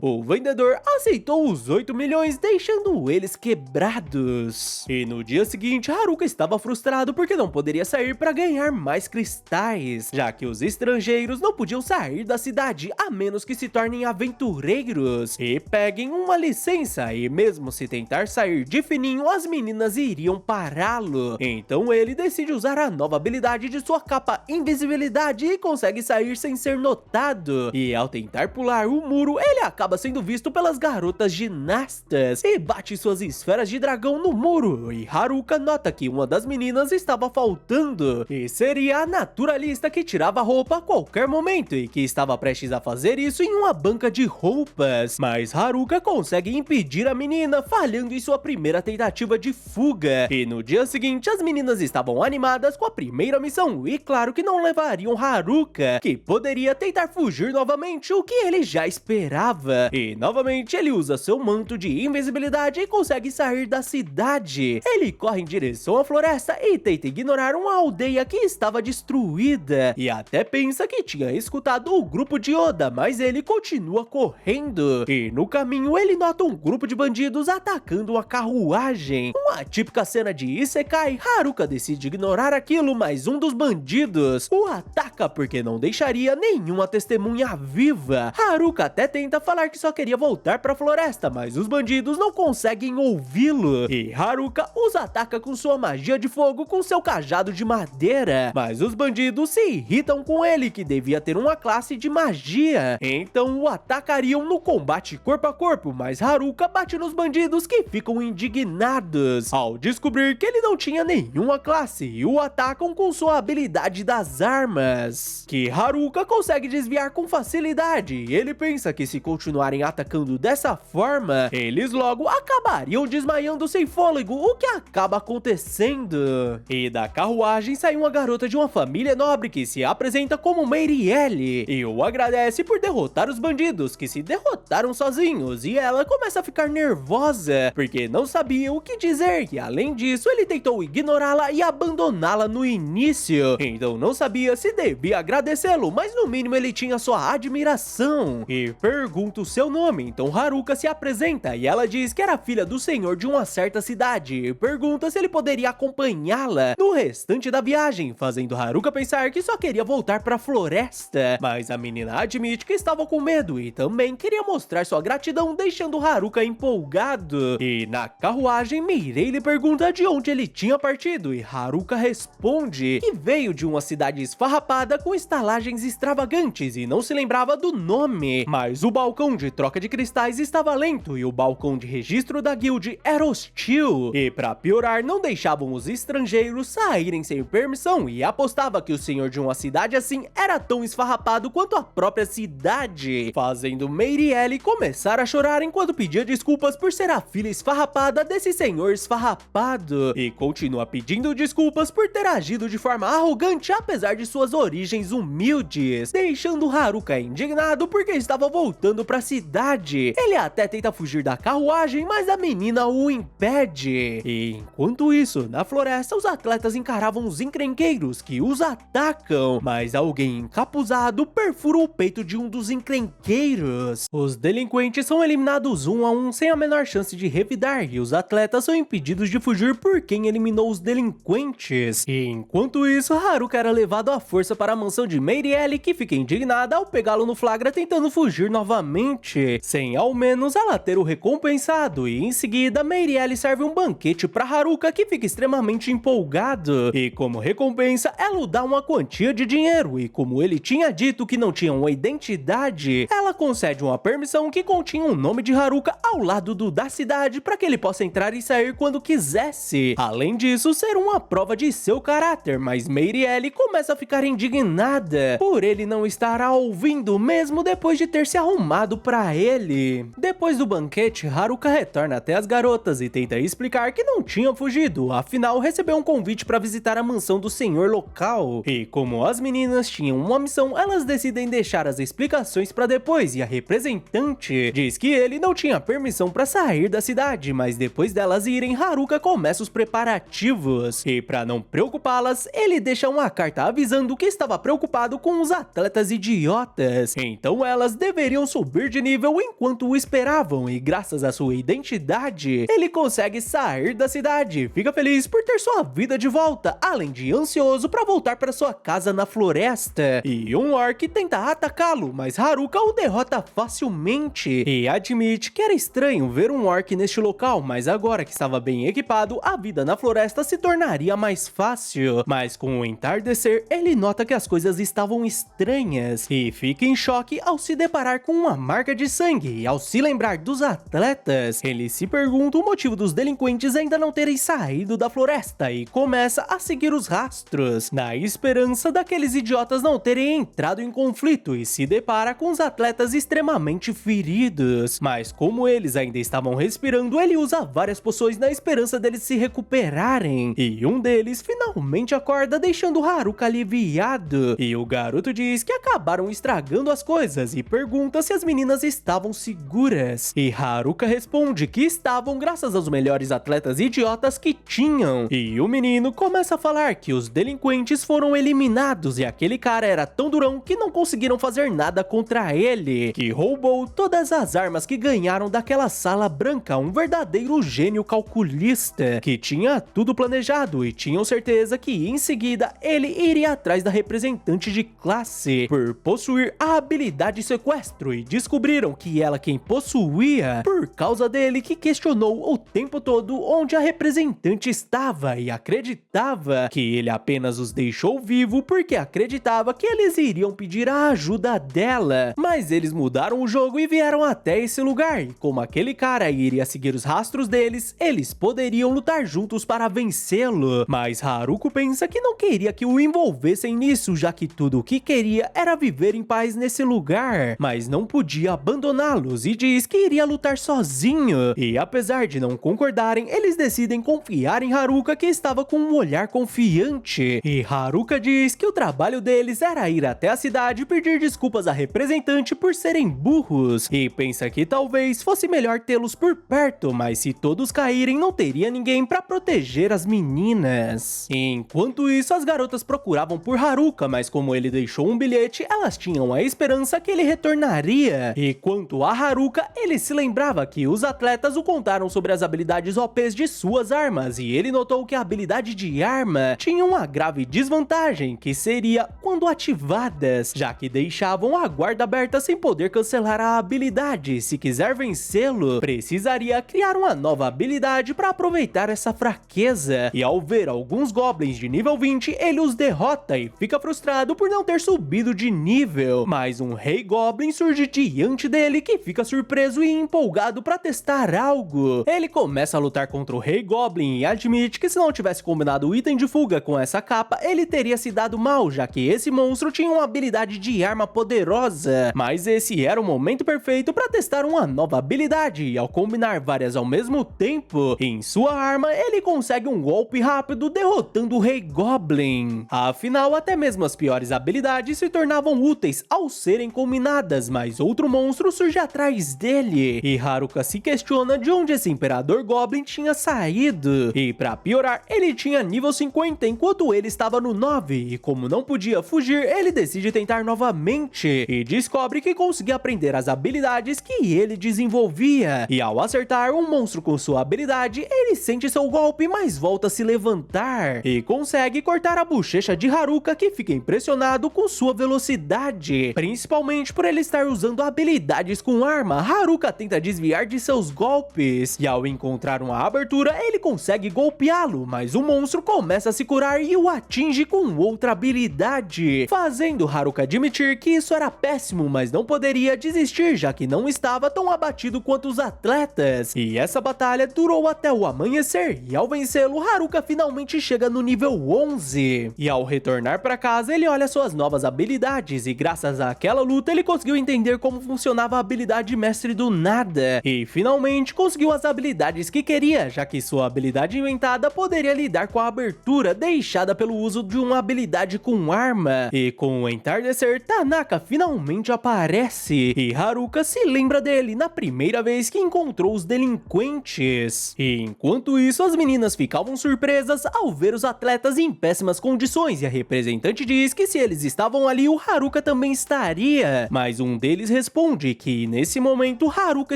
o vendedor aceitou os 8 milhões, deixando eles quebrados. E no dia seguinte, Haruka estava frustrado porque não poderia sair para ganhar mais cristais, já que os estrangeiros não podiam sair da cidade a menos que se tornem aventureiros e peguem uma licença, e mesmo se tentar sair de fininho, as meninas iriam pará-lo. Então ele decide usar a nova habilidade de sua capa invisibilidade e consegue sair sem ser notado, e ao tentar pular o muro, ele acaba sendo visto pelas garotas ginastas e bate suas esferas de dragão no muro, e Haruka nota que uma das meninas estava faltando, e seria a naturalista que tirava roupa a qualquer momento e que estava prestes a fazer isso em uma banca de roupas. Mas Haruka consegue impedir a menina, falhando em sua primeira tentativa de fuga. E no dia seguinte, as meninas estavam animadas com a primeira missão, e claro que não levariam Haruka, que poderia tentar fugir novamente, o que ele já esperava. E novamente ele usa seu manto de invisibilidade e consegue sair da cidade. Ele corre em direção à floresta e tenta ignorar uma aldeia que estava destruída, e até pensa que tinha escutado o grupo de Oda, mas ele continua correndo. E no caminho ele nota um grupo de bandidos atacando uma carruagem, uma típica cena de Isekai. Haruka decide ignorar aquilo, mas um dos bandidos o ataca porque não deixaria nenhuma testemunha viva. Haruka até tenta falar que só queria voltar para a floresta, mas os bandidos não conseguem ouvi-lo, e Haruka os ataca com sua magia de fogo com seu cajado de madeira, mas os bandidos se irritam com ele, que devia ter uma classe de magia, então o atacariam no combate corpo a corpo, mas Haruka bate nos bandidos, que ficam indignados ao descobrir que ele não tinha nenhuma classe, e o atacam com sua habilidade das armas, que Haruka consegue desviar com facilidade, e ele pensa que se continuarem atacando dessa forma, eles logo acabariam desmaiando sem fôlego, o que acaba acontecendo. E da carruagem sai uma garota de uma família nobre que se apresenta como Meirielle, e o agradece por derrotar os bandidos, que se derrotaram sozinhos, e ela começa a ficar nervosa, porque não sabia o que dizer, e além disso ele tentou ignorá-la e abandoná-la no início, então não sabia se devia agradecê-lo, mas no mínimo ele tinha sua admiração, e pergunta o seu nome. Então Haruka se apresenta, e ela diz que era filha do senhor de uma certa cidade, e pergunta se ele poderia acompanhá-la no restante da viagem, fazendo Haruka pensar que só queria voltar para a floresta, mas a menina admite que estava com medo e também queria mostrar sua gratidão, deixando Haruka empolgado. E na carruagem, Mirei lhe pergunta de onde ele tinha partido, e Haruka responde que veio veio de uma cidade esfarrapada com estalagens extravagantes e não se lembrava do nome, mas o balcão de troca de cristais estava lento e o balcão de registro da guild era hostil, e pra piorar não deixavam os estrangeiros saírem sem permissão e apostava que o senhor de uma cidade assim era tão esfarrapado quanto a própria cidade, fazendo Meirielle começar a chorar enquanto pedia desculpas por ser a filha esfarrapada desse senhor esfarrapado, e continua pedindo desculpas por ter agido de forma arrogante apesar de suas origens humildes, deixando Haruka indignado porque estava voltando pra cidade. Ele até tenta fugir da carruagem, mas a menina o impede. E enquanto isso, na floresta, os atletas encaravam os encrenqueiros que os atacam, mas alguém encapuzado perfura o peito de um dos encrenqueiros. Os delinquentes são eliminados 1 a 1 sem a menor chance de revidar e os atletas são impedidos de fugir por quem eliminou os delinquentes. E enquanto isso, Haruka era levado à força para a mansão de Meirielle, que fica indignada ao pegá-lo no flagra tentando fugir novamente, sem ao menos ela ter o recompensado, e em seguida Meirielle serve um banquete para Haruka, que fica extremamente empolgado, e como recompensa ela o dá uma quantia de dinheiro, e como ele tinha dito que não tinha uma identidade, ela concede uma permissão que continha o nome de Haruka ao lado do da cidade para que ele possa entrar e sair quando quisesse. Além disso, ser uma prova de seu caráter, mas Meirielle começa a ficar indignada por ele não estar a ouvindo mesmo depois de ter se arrumado para ele. Depois do banquete, Haruka retorna até as garotas e tenta explicar que não tinha fugido, afinal recebeu um convite para visitar a mansão do senhor local. E como as meninas tinham uma missão, elas decidem deixar as explicações para depois, e a representante diz que ele não tinha permissão para sair da cidade, mas depois delas irem, Haruka começa os preparativos. E para não preocupá-las, ele deixa uma carta avisando que estava preocupado com os atletas idiotas, então elas deveriam subir de nível enquanto o esperavam, e graças à sua identidade, ele consegue sair da cidade, fica feliz por ter sua vida de volta, além de ansioso para voltar para sua casa na floresta. E um orc tenta atacá-lo, mas Haruka o derrota facilmente, e admite que era estranho ver um orc neste local, mas agora que estava bem equipado, a vida na floresta se tornaria mais fácil. Mas com o entardecer, ele nota que as coisas estavam estranhas, e fica em choque ao se deparar com uma marca de sangue, e ao se lembrar dos atletas, ele se pergunta o motivo dos delinquentes ainda não terem saído da floresta, e começa a seguir os rastros, na esperança daqueles idiotas não terem entrado em conflito, e se depara com os atletas extremamente feridos. Mas como eles ainda estavam respirando, ele usa várias poções na esperança deles se recuperarem, e um deles finalmente acorda, deixando Haruka aliviado, e o garoto diz que acabaram estragando as coisas e pergunta se as meninas estavam seguras, e Haruka responde que estavam graças aos melhores atletas idiotas que tinham, e o menino começa a falar que os delinquentes foram eliminados e aquele cara era tão durão que não conseguiram fazer nada contra ele, que roubou todas as armas que ganharam daquela sala branca, um verdadeiro gênio calculista, que tinha tudo planejado e tinham certeza que em seguida ele iria atrás da representante de classe por possuir a habilidade sequestro, e descobriram que ela quem possuía por causa dele, que questionou o tempo todo onde a representante estava e acreditava que ele apenas os deixou vivo porque acreditava que eles iriam pedir a ajuda dela, mas eles mudaram o jogo e vieram até esse lugar, e como aquele cara iria seguir os rastros deles, eles poderiam lutar juntos para vencê-lo, mas Haruka pensa que não queria que o envolvessem nisso, já que tudo o que queria era viver em paz nesse lugar, mas não podia abandoná-los, e diz que iria lutar sozinho, e apesar de não concordarem, eles decidem confiar em Haruka, que estava com um olhar confiante, e Haruka diz que o trabalho deles era ir até a cidade e pedir desculpas à representante por serem burros, e pensa que talvez fosse melhor tê-los por perto, mas se todos caírem não teria ninguém para proteger as meninas. Enquanto isso, as garotas procuravam por Haruka, mas como ele deixou um bilhete, elas tinham a esperança que ele retornaria, e quanto a Haruka, ele se lembrava que os atletas o contaram sobre as habilidades OPs de suas armas, e ele notou que a habilidade de arma tinha uma grave desvantagem, que seria quando ativadas, já que deixavam a guarda aberta sem poder cancelar a habilidade. Se quiser vencê-lo, precisaria criar uma nova habilidade para aproveitar essa fraqueza, e ao ver alguns goblins de nível 20, ele os derrota e fica frustrado por não ter subido de nível. Mas um Rei Goblin surge diante dele que fica surpreso e empolgado para testar algo. Ele começa a lutar contra o Rei Goblin e admite que se não tivesse combinado o item de fuga com essa capa, ele teria se dado mal, já que esse monstro tinha uma habilidade de arma poderosa. Mas esse era o momento perfeito para testar uma nova habilidade, e ao combinar várias ao mesmo tempo, em sua arma ele consegue um golpe rápido derrotando o Rei Goblin. Afinal, até mesmo as piores habilidades se tornavam úteis ao serem combinadas, mas outro monstro surge atrás dele, e Haruka se questiona de onde esse Imperador Goblin tinha saído. E pra piorar, ele tinha nível 50 enquanto ele estava no 9, e como não podia fugir, ele decide tentar novamente, e descobre que conseguia aprender as habilidades que ele desenvolvia. E ao acertar um monstro com sua habilidade, ele sente seu golpe, mas volta a se levantar, e consegue cortar a bochecha de Haruka, que fica impressionado com sua velocidade, principalmente por ele estar usando habilidades com arma. Haruka tenta desviar de seus golpes, e ao encontrar uma abertura, ele consegue golpeá-lo, mas o monstro começa a se curar e o atinge com outra habilidade, fazendo Haruka admitir que isso era péssimo, mas não poderia desistir, já que não estava tão abatido quanto os atletas. E essa batalha durou até o amanhecer, e ao vencê-lo, Haruka finalmente chega no nível 11. E ao retornar para casa, ele olha suas novas habilidades, e graças àquela luta, ele conseguiu entender como funcionava a habilidade Mestre do Nada, e finalmente conseguiu as habilidades que queria, já que sua habilidade inventada poderia lidar com a abertura deixada pelo uso de uma habilidade com arma. E com o entardecer, Tanaka finalmente aparece, e Haruka se lembra dele na primeira vez que encontrou os delinquentes. E enquanto isso, as meninas ficavam surpresas ao ver os atletas em péssimas condições, e a representante diz que se eles estavam ali, o Haruka também estaria. Mas um deles responde que nesse momento Haruka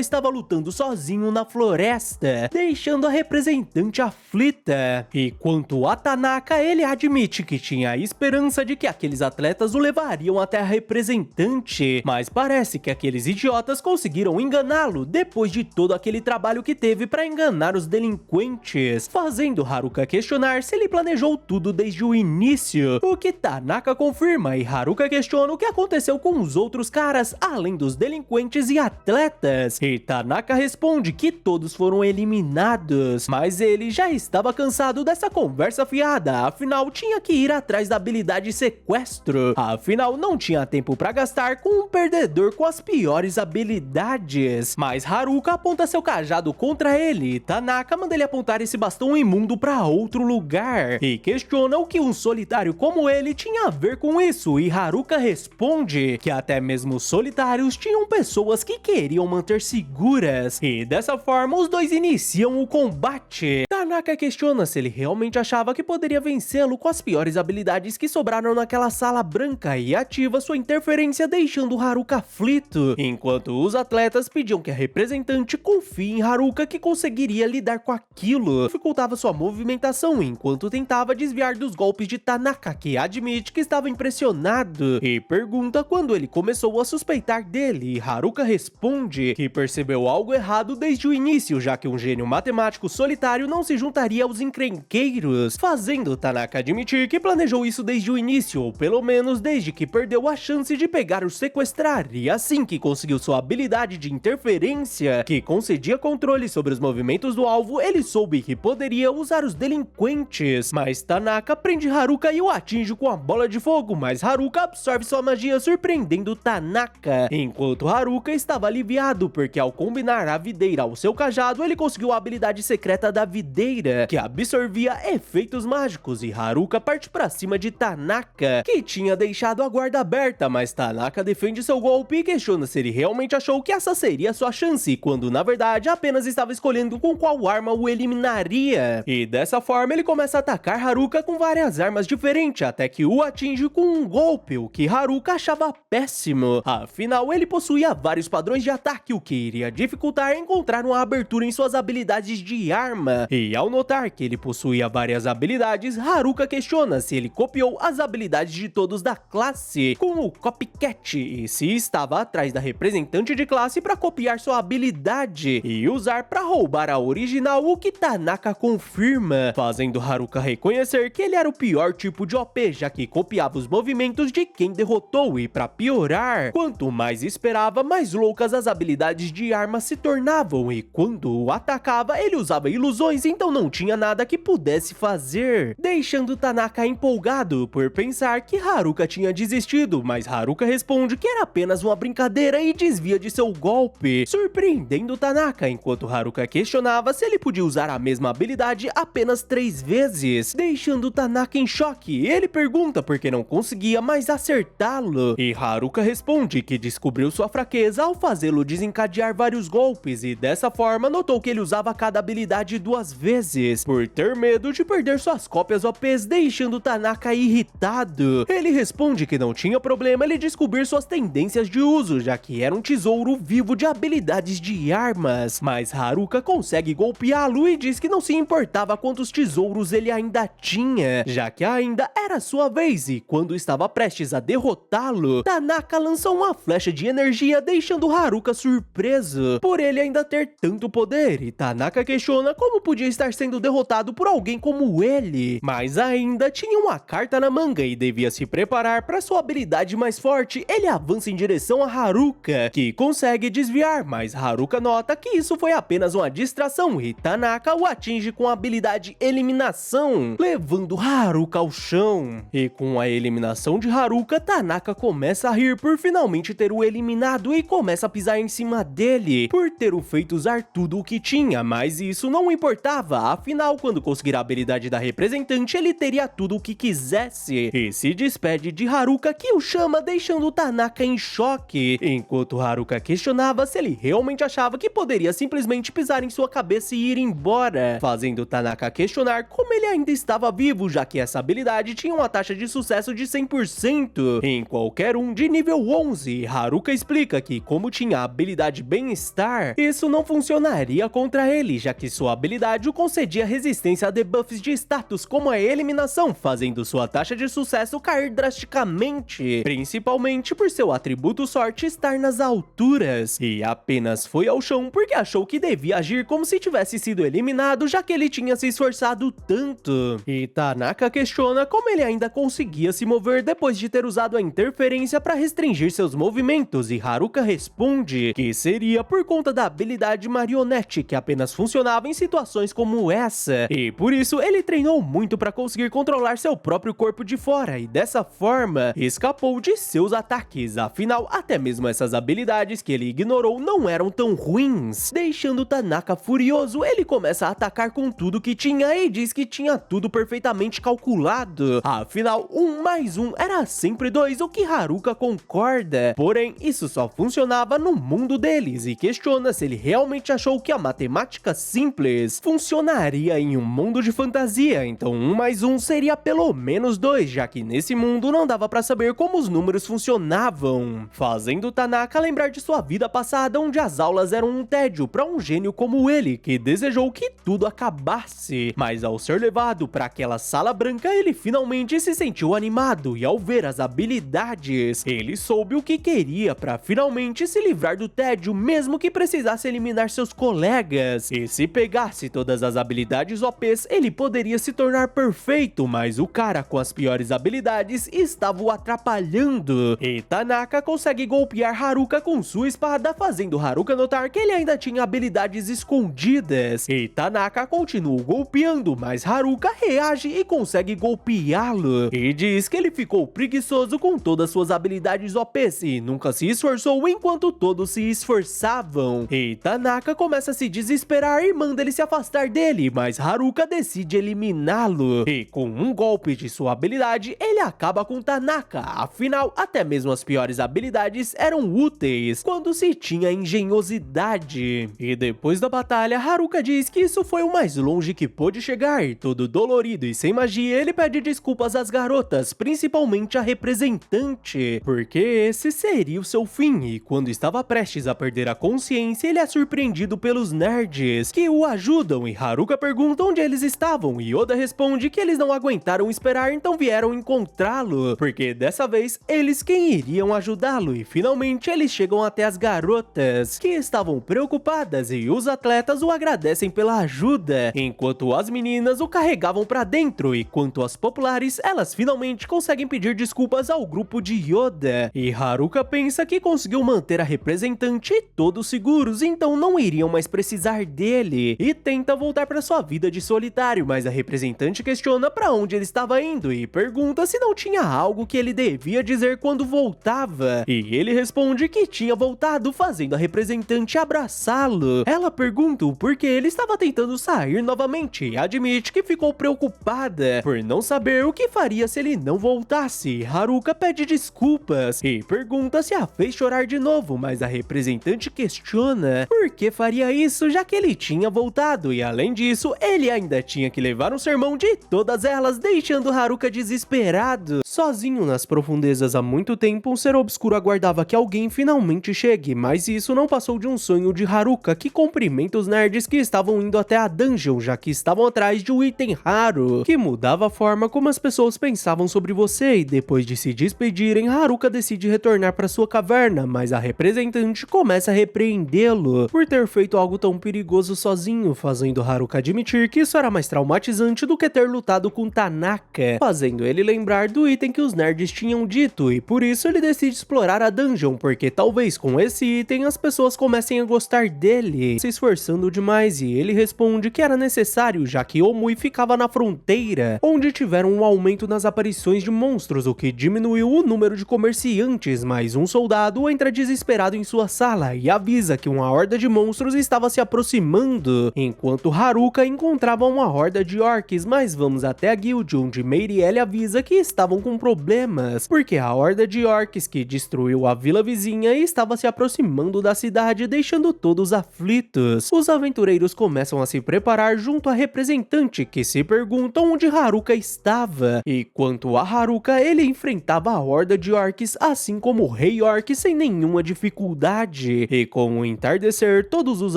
estava lutando sozinho na floresta, deixando a representante aflita. E quanto a Tanaka, ele admite que tinha a esperança de que aqueles atletas o levariam até a representante, mas parece que aqueles idiotas conseguiram enganá-lo depois de todo aquele trabalho que teve para enganar os delinquentes, fazendo Haruka questionar se ele planejou tudo desde o início, o que Tanaka confirma, e Haruka questiona o que aconteceu com os outros caras, além dos delinquentes e atletas, e Tanaka responde que todos foram eliminados, mas ele já estava cansado dessa conversa fiada, afinal tinha que ir atrás da habilidade sequestro, afinal não tinha tempo para gastar com um perdedor com as piores habilidades. Mas Haruka aponta seu cajado contra ele, e Tanaka manda ele apontar esse bastão imundo para outro lugar, e questiona o que um solitário como ele tinha a ver com isso, e Haruka responde que até mesmo os solitários tinham pessoas que queriam manter seguras, e dessa forma os dois iniciam o combate. Tanaka questiona se ele realmente achava que poderia vencê-lo com as piores habilidades que sobraram naquela sala branca, e ativa sua interferência deixando Haruka aflito, enquanto os atletas pediam que a representante confie em Haruka que conseguiria lidar com aquilo. Dificultava sua movimentação enquanto tentava desviar dos golpes de Tanaka, que admite que estava impressionado, e pergunta quando ele começou a suspeitar dele, e Haruka responde que percebeu algo errado desde o início, já que um gênio matemático solitário não se juntaria aos encrenqueiros, fazendo Tanaka admitir que planejou isso desde o início, ou pelo menos desde que perdeu a chance de pegar o sequestrar, e assim que conseguiu sua habilidade de interferência, que concedia controle sobre os movimentos do alvo, ele soube que poderia usar os delinquentes, mas Tanaka prende Haruka e o atinge com a bola de fogo, mas Haruka absorve sua magia surpreendendo Tanaka, enquanto Haruka estava aliviado porque ao combinar a videira ao seu cajado, ele conseguiu a habilidade secreta da videira, que absorvia efeitos mágicos, e Haruka parte pra cima de Tanaka, que tinha deixado a guarda aberta, mas Tanaka defende seu golpe e questiona se ele realmente achou que essa seria sua chance, quando na verdade apenas estava escolhendo com qual arma o eliminaria. E dessa forma ele começa a atacar Haruka com várias armas diferentes, até que o atinge com um golpe, o que Haruka achava péssimo. Afinal, ele possuía vários padrões de ataque, o que iria dificultar encontrar uma abertura em suas habilidades de arma. E ao notar que ele possuía várias habilidades, Haruka questiona se ele copiou as habilidades de todos da classe com o Copycat, e se estava atrás da representante de classe para copiar sua habilidade e usar para roubar a original, o que Tanaka confirma, fazendo Haruka reconhecer que ele era o pior tipo de OP, já que copiava os movimentos de quem derrotou e pra piorar, quanto mais esperava, mais loucas as habilidades de arma se tornavam e quando o atacava, ele usava ilusões, então não tinha nada que pudesse fazer, deixando Tanaka empolgado por pensar que Haruka tinha desistido, mas Haruka responde que era apenas uma brincadeira e desvia de seu golpe, surpreendendo Tanaka, enquanto Haruka questionava se ele podia usar a mesma habilidade apenas 3 vezes, deixando Tanaka em choque. Ele pergunta por que não conseguia mais acertá-lo, e Haruka responde que descobriu sua fraqueza ao fazê-lo desencadear vários golpes e dessa forma notou que ele usava cada habilidade 2 vezes, por ter medo de perder suas cópias OPs, deixando Tanaka irritado. Ele responde que não tinha problema ele descobrir suas tendências de uso, já que era um tesouro vivo de habilidades de armas, mas Haruka consegue golpeá-lo e diz que não se importava quantos tesouros ele ainda tinha, já que ainda era sua vez, e quando estava prestes a derrotá-lo, Tanaka lança uma flecha de energia, deixando Haruka surpreso por ele ainda ter tanto poder, e Tanaka questiona como podia estar sendo derrotado por alguém como ele, mas ainda tinha uma carta na manga e devia se preparar para sua habilidade mais forte. Ele avança em direção a Haruka, que consegue desviar, mas Haruka nota que isso foi apenas uma distração e Tanaka o atinge com a habilidade eliminação, levando Haruka ao chão. E com a eliminação de Haruka, Tanaka começa a rir por finalmente ter o eliminado e começa a pisar em cima dele, por ter o feito usar tudo o que tinha, mas isso não importava, afinal quando conseguir a habilidade da representante ele teria tudo o que quisesse, e se despede de Haruka, que o chama, deixando Tanaka em choque, enquanto Haruka questionava se ele realmente achava que poderia simplesmente pisar em sua cabeça e ir embora, fazendo Tanaka questionar como ele ainda estava vivo, já que essa habilidade tinha uma taxa de sucesso de 100% em qualquer um de nível 11. Haruka explica que como tinha a habilidade bem-estar, isso não funcionaria contra ele, já que sua habilidade o concedia resistência a debuffs de status como a eliminação, fazendo sua taxa de sucesso cair drasticamente, principalmente por seu atributo sorte estar nas alturas, e apenas foi ao chão porque achou que devia agir como se tivesse sido eliminado, já que ele tinha se esforçado tanto. E Tanaka questiona como ele ainda conseguia se mover depois de ter usado a interferência para restringir seus movimentos, e Haruka responde que seria por conta da habilidade marionete, que apenas funcionava em situações como essa, e por isso ele treinou muito para conseguir controlar seu próprio corpo de fora, e dessa forma escapou de seus ataques. Afinal, até mesmo essas habilidades que ele ignorou não eram tão ruins, deixando Tanaka furioso. Ele começa a atacar com tudo que tinha e diz que tinha tudo perfeitamente calculado, afinal 1 mais 1 era sempre 2, o que Haruka concorda, porém isso só funcionava no mundo deles, e questiona se ele realmente achou que a matemática simples funcionaria em um mundo de fantasia, então 1 mais 1 seria pelo menos 2, já que nesse mundo não dava pra saber como os números funcionavam, fazendo Tanaka lembrar de sua vida passada, onde as aulas eram um tédio para um gênio como ele, que desejou que tudo acabasse, mas ao ser levado para aquela sala branca, ele finalmente se sentiu animado, e ao ver as habilidades, ele soube o que queria para finalmente se livrar do tédio, mesmo que precisasse eliminar seus colegas, e se pegasse todas as habilidades OPs, ele poderia se tornar perfeito, mas o cara com as piores habilidades estava o atrapalhando, e Tanaka consegue golpear Haruka com sua espada, fazendo Haruka notar que ele ainda tinha habilidades escondidas, e Tanaka continua golpeando, mas Haruka reage e consegue golpeá-lo, e diz que ele ficou preguiçoso com todas suas habilidades OPs e nunca se esforçou enquanto todos se esforçavam, e Tanaka começa a se desesperar e manda ele se afastar dele, mas Haruka decide eliminá-lo, e com um golpe de sua habilidade, ele acaba com Tanaka. Afinal, até mesmo as piores habilidades eram úteis quando se tinha engenhosidade. E depois da batalha, Haruka diz que isso foi o mais longe que pôde chegar, e todo dolorido e sem magia, ele pede desculpas às garotas, principalmente a representante, porque esse seria o seu fim, e quando estava prestes a perder a consciência, ele é surpreendido pelos nerds, que o ajudam, e Haruka pergunta onde eles estavam, e Oda responde que eles não aguentaram esperar, então vieram encontrá-lo, porque dessa vez, eles quem iriam ajudá-lo, e finalmente eles chegam até as garotas, que estavam preocupadas, e os atletas o agradecem pela ajuda, enquanto as meninas o carregavam pra dentro, e quanto às populares, elas finalmente conseguem pedir desculpas ao grupo de Yoda. E Haruka pensa que conseguiu manter a representante todos seguros, então não iriam mais precisar dele. E tenta voltar para sua vida de solitário, mas a representante questiona para onde ele estava indo e pergunta se não tinha algo que ele devia dizer quando voltava. E ele responde que tinha voltado, fazendo a representante abraçá-lo. Ela pergunta o porquê ele estava tentando sair novamente e admite que ficou preocupada por não saber o que faria se ele não voltasse. Haruka pede desculpas e pergunta se a fez chorar de novo, mas a representante questiona por que faria isso, já que ele tinha voltado, e além disso, ele ainda tinha que levar um sermão de todas elas, deixando Haruka desesperado. Sozinho nas profundezas há muito tempo, um ser obscuro aguardava que alguém finalmente chegue, mas isso não passou de um sonho de Haruka, que cumprimenta os nerds que estavam indo até a dungeon, já que estavam atrás de um item raro, que mudava a forma como as pessoas pensavam sobre você, e depois de se despedirem, Haruka decide retornar para sua caverna, mas a representante começa a repreendê-lo por ter feito algo tão perigoso sozinho, fazendo Haruka admitir que isso era mais traumatizante do que ter lutado com Tanaka, fazendo ele lembrar do item que os nerds tinham dito, e por isso ele decide explorar a dungeon, porque talvez com esse item as pessoas comecem a gostar dele, se esforçando demais, e ele responde que era necessário, já que Omui ficava na fronteira, onde tiveram um aumento nas aparições de monstros, o que diminuiu o número de comerciantes, mas um soldado entra desesperado em sua sala e avisa que uma horda de monstros estava se aproximando, enquanto Haruka encontrava uma horda de orcs, mas vamos até a guild, onde Meirielle avisa que estavam com problemas, porque a horda de orcs que destruiu a vila vizinha estava se aproximando da cidade, deixando todos aflitos. Os aventureiros começam a se preparar junto à representante, que se perguntam onde Haruka estava, e quanto a Haruka, ele enfrentava a horda de orcs, assim como o rei orc, sem nenhuma dificuldade, e com o entardecer, todos os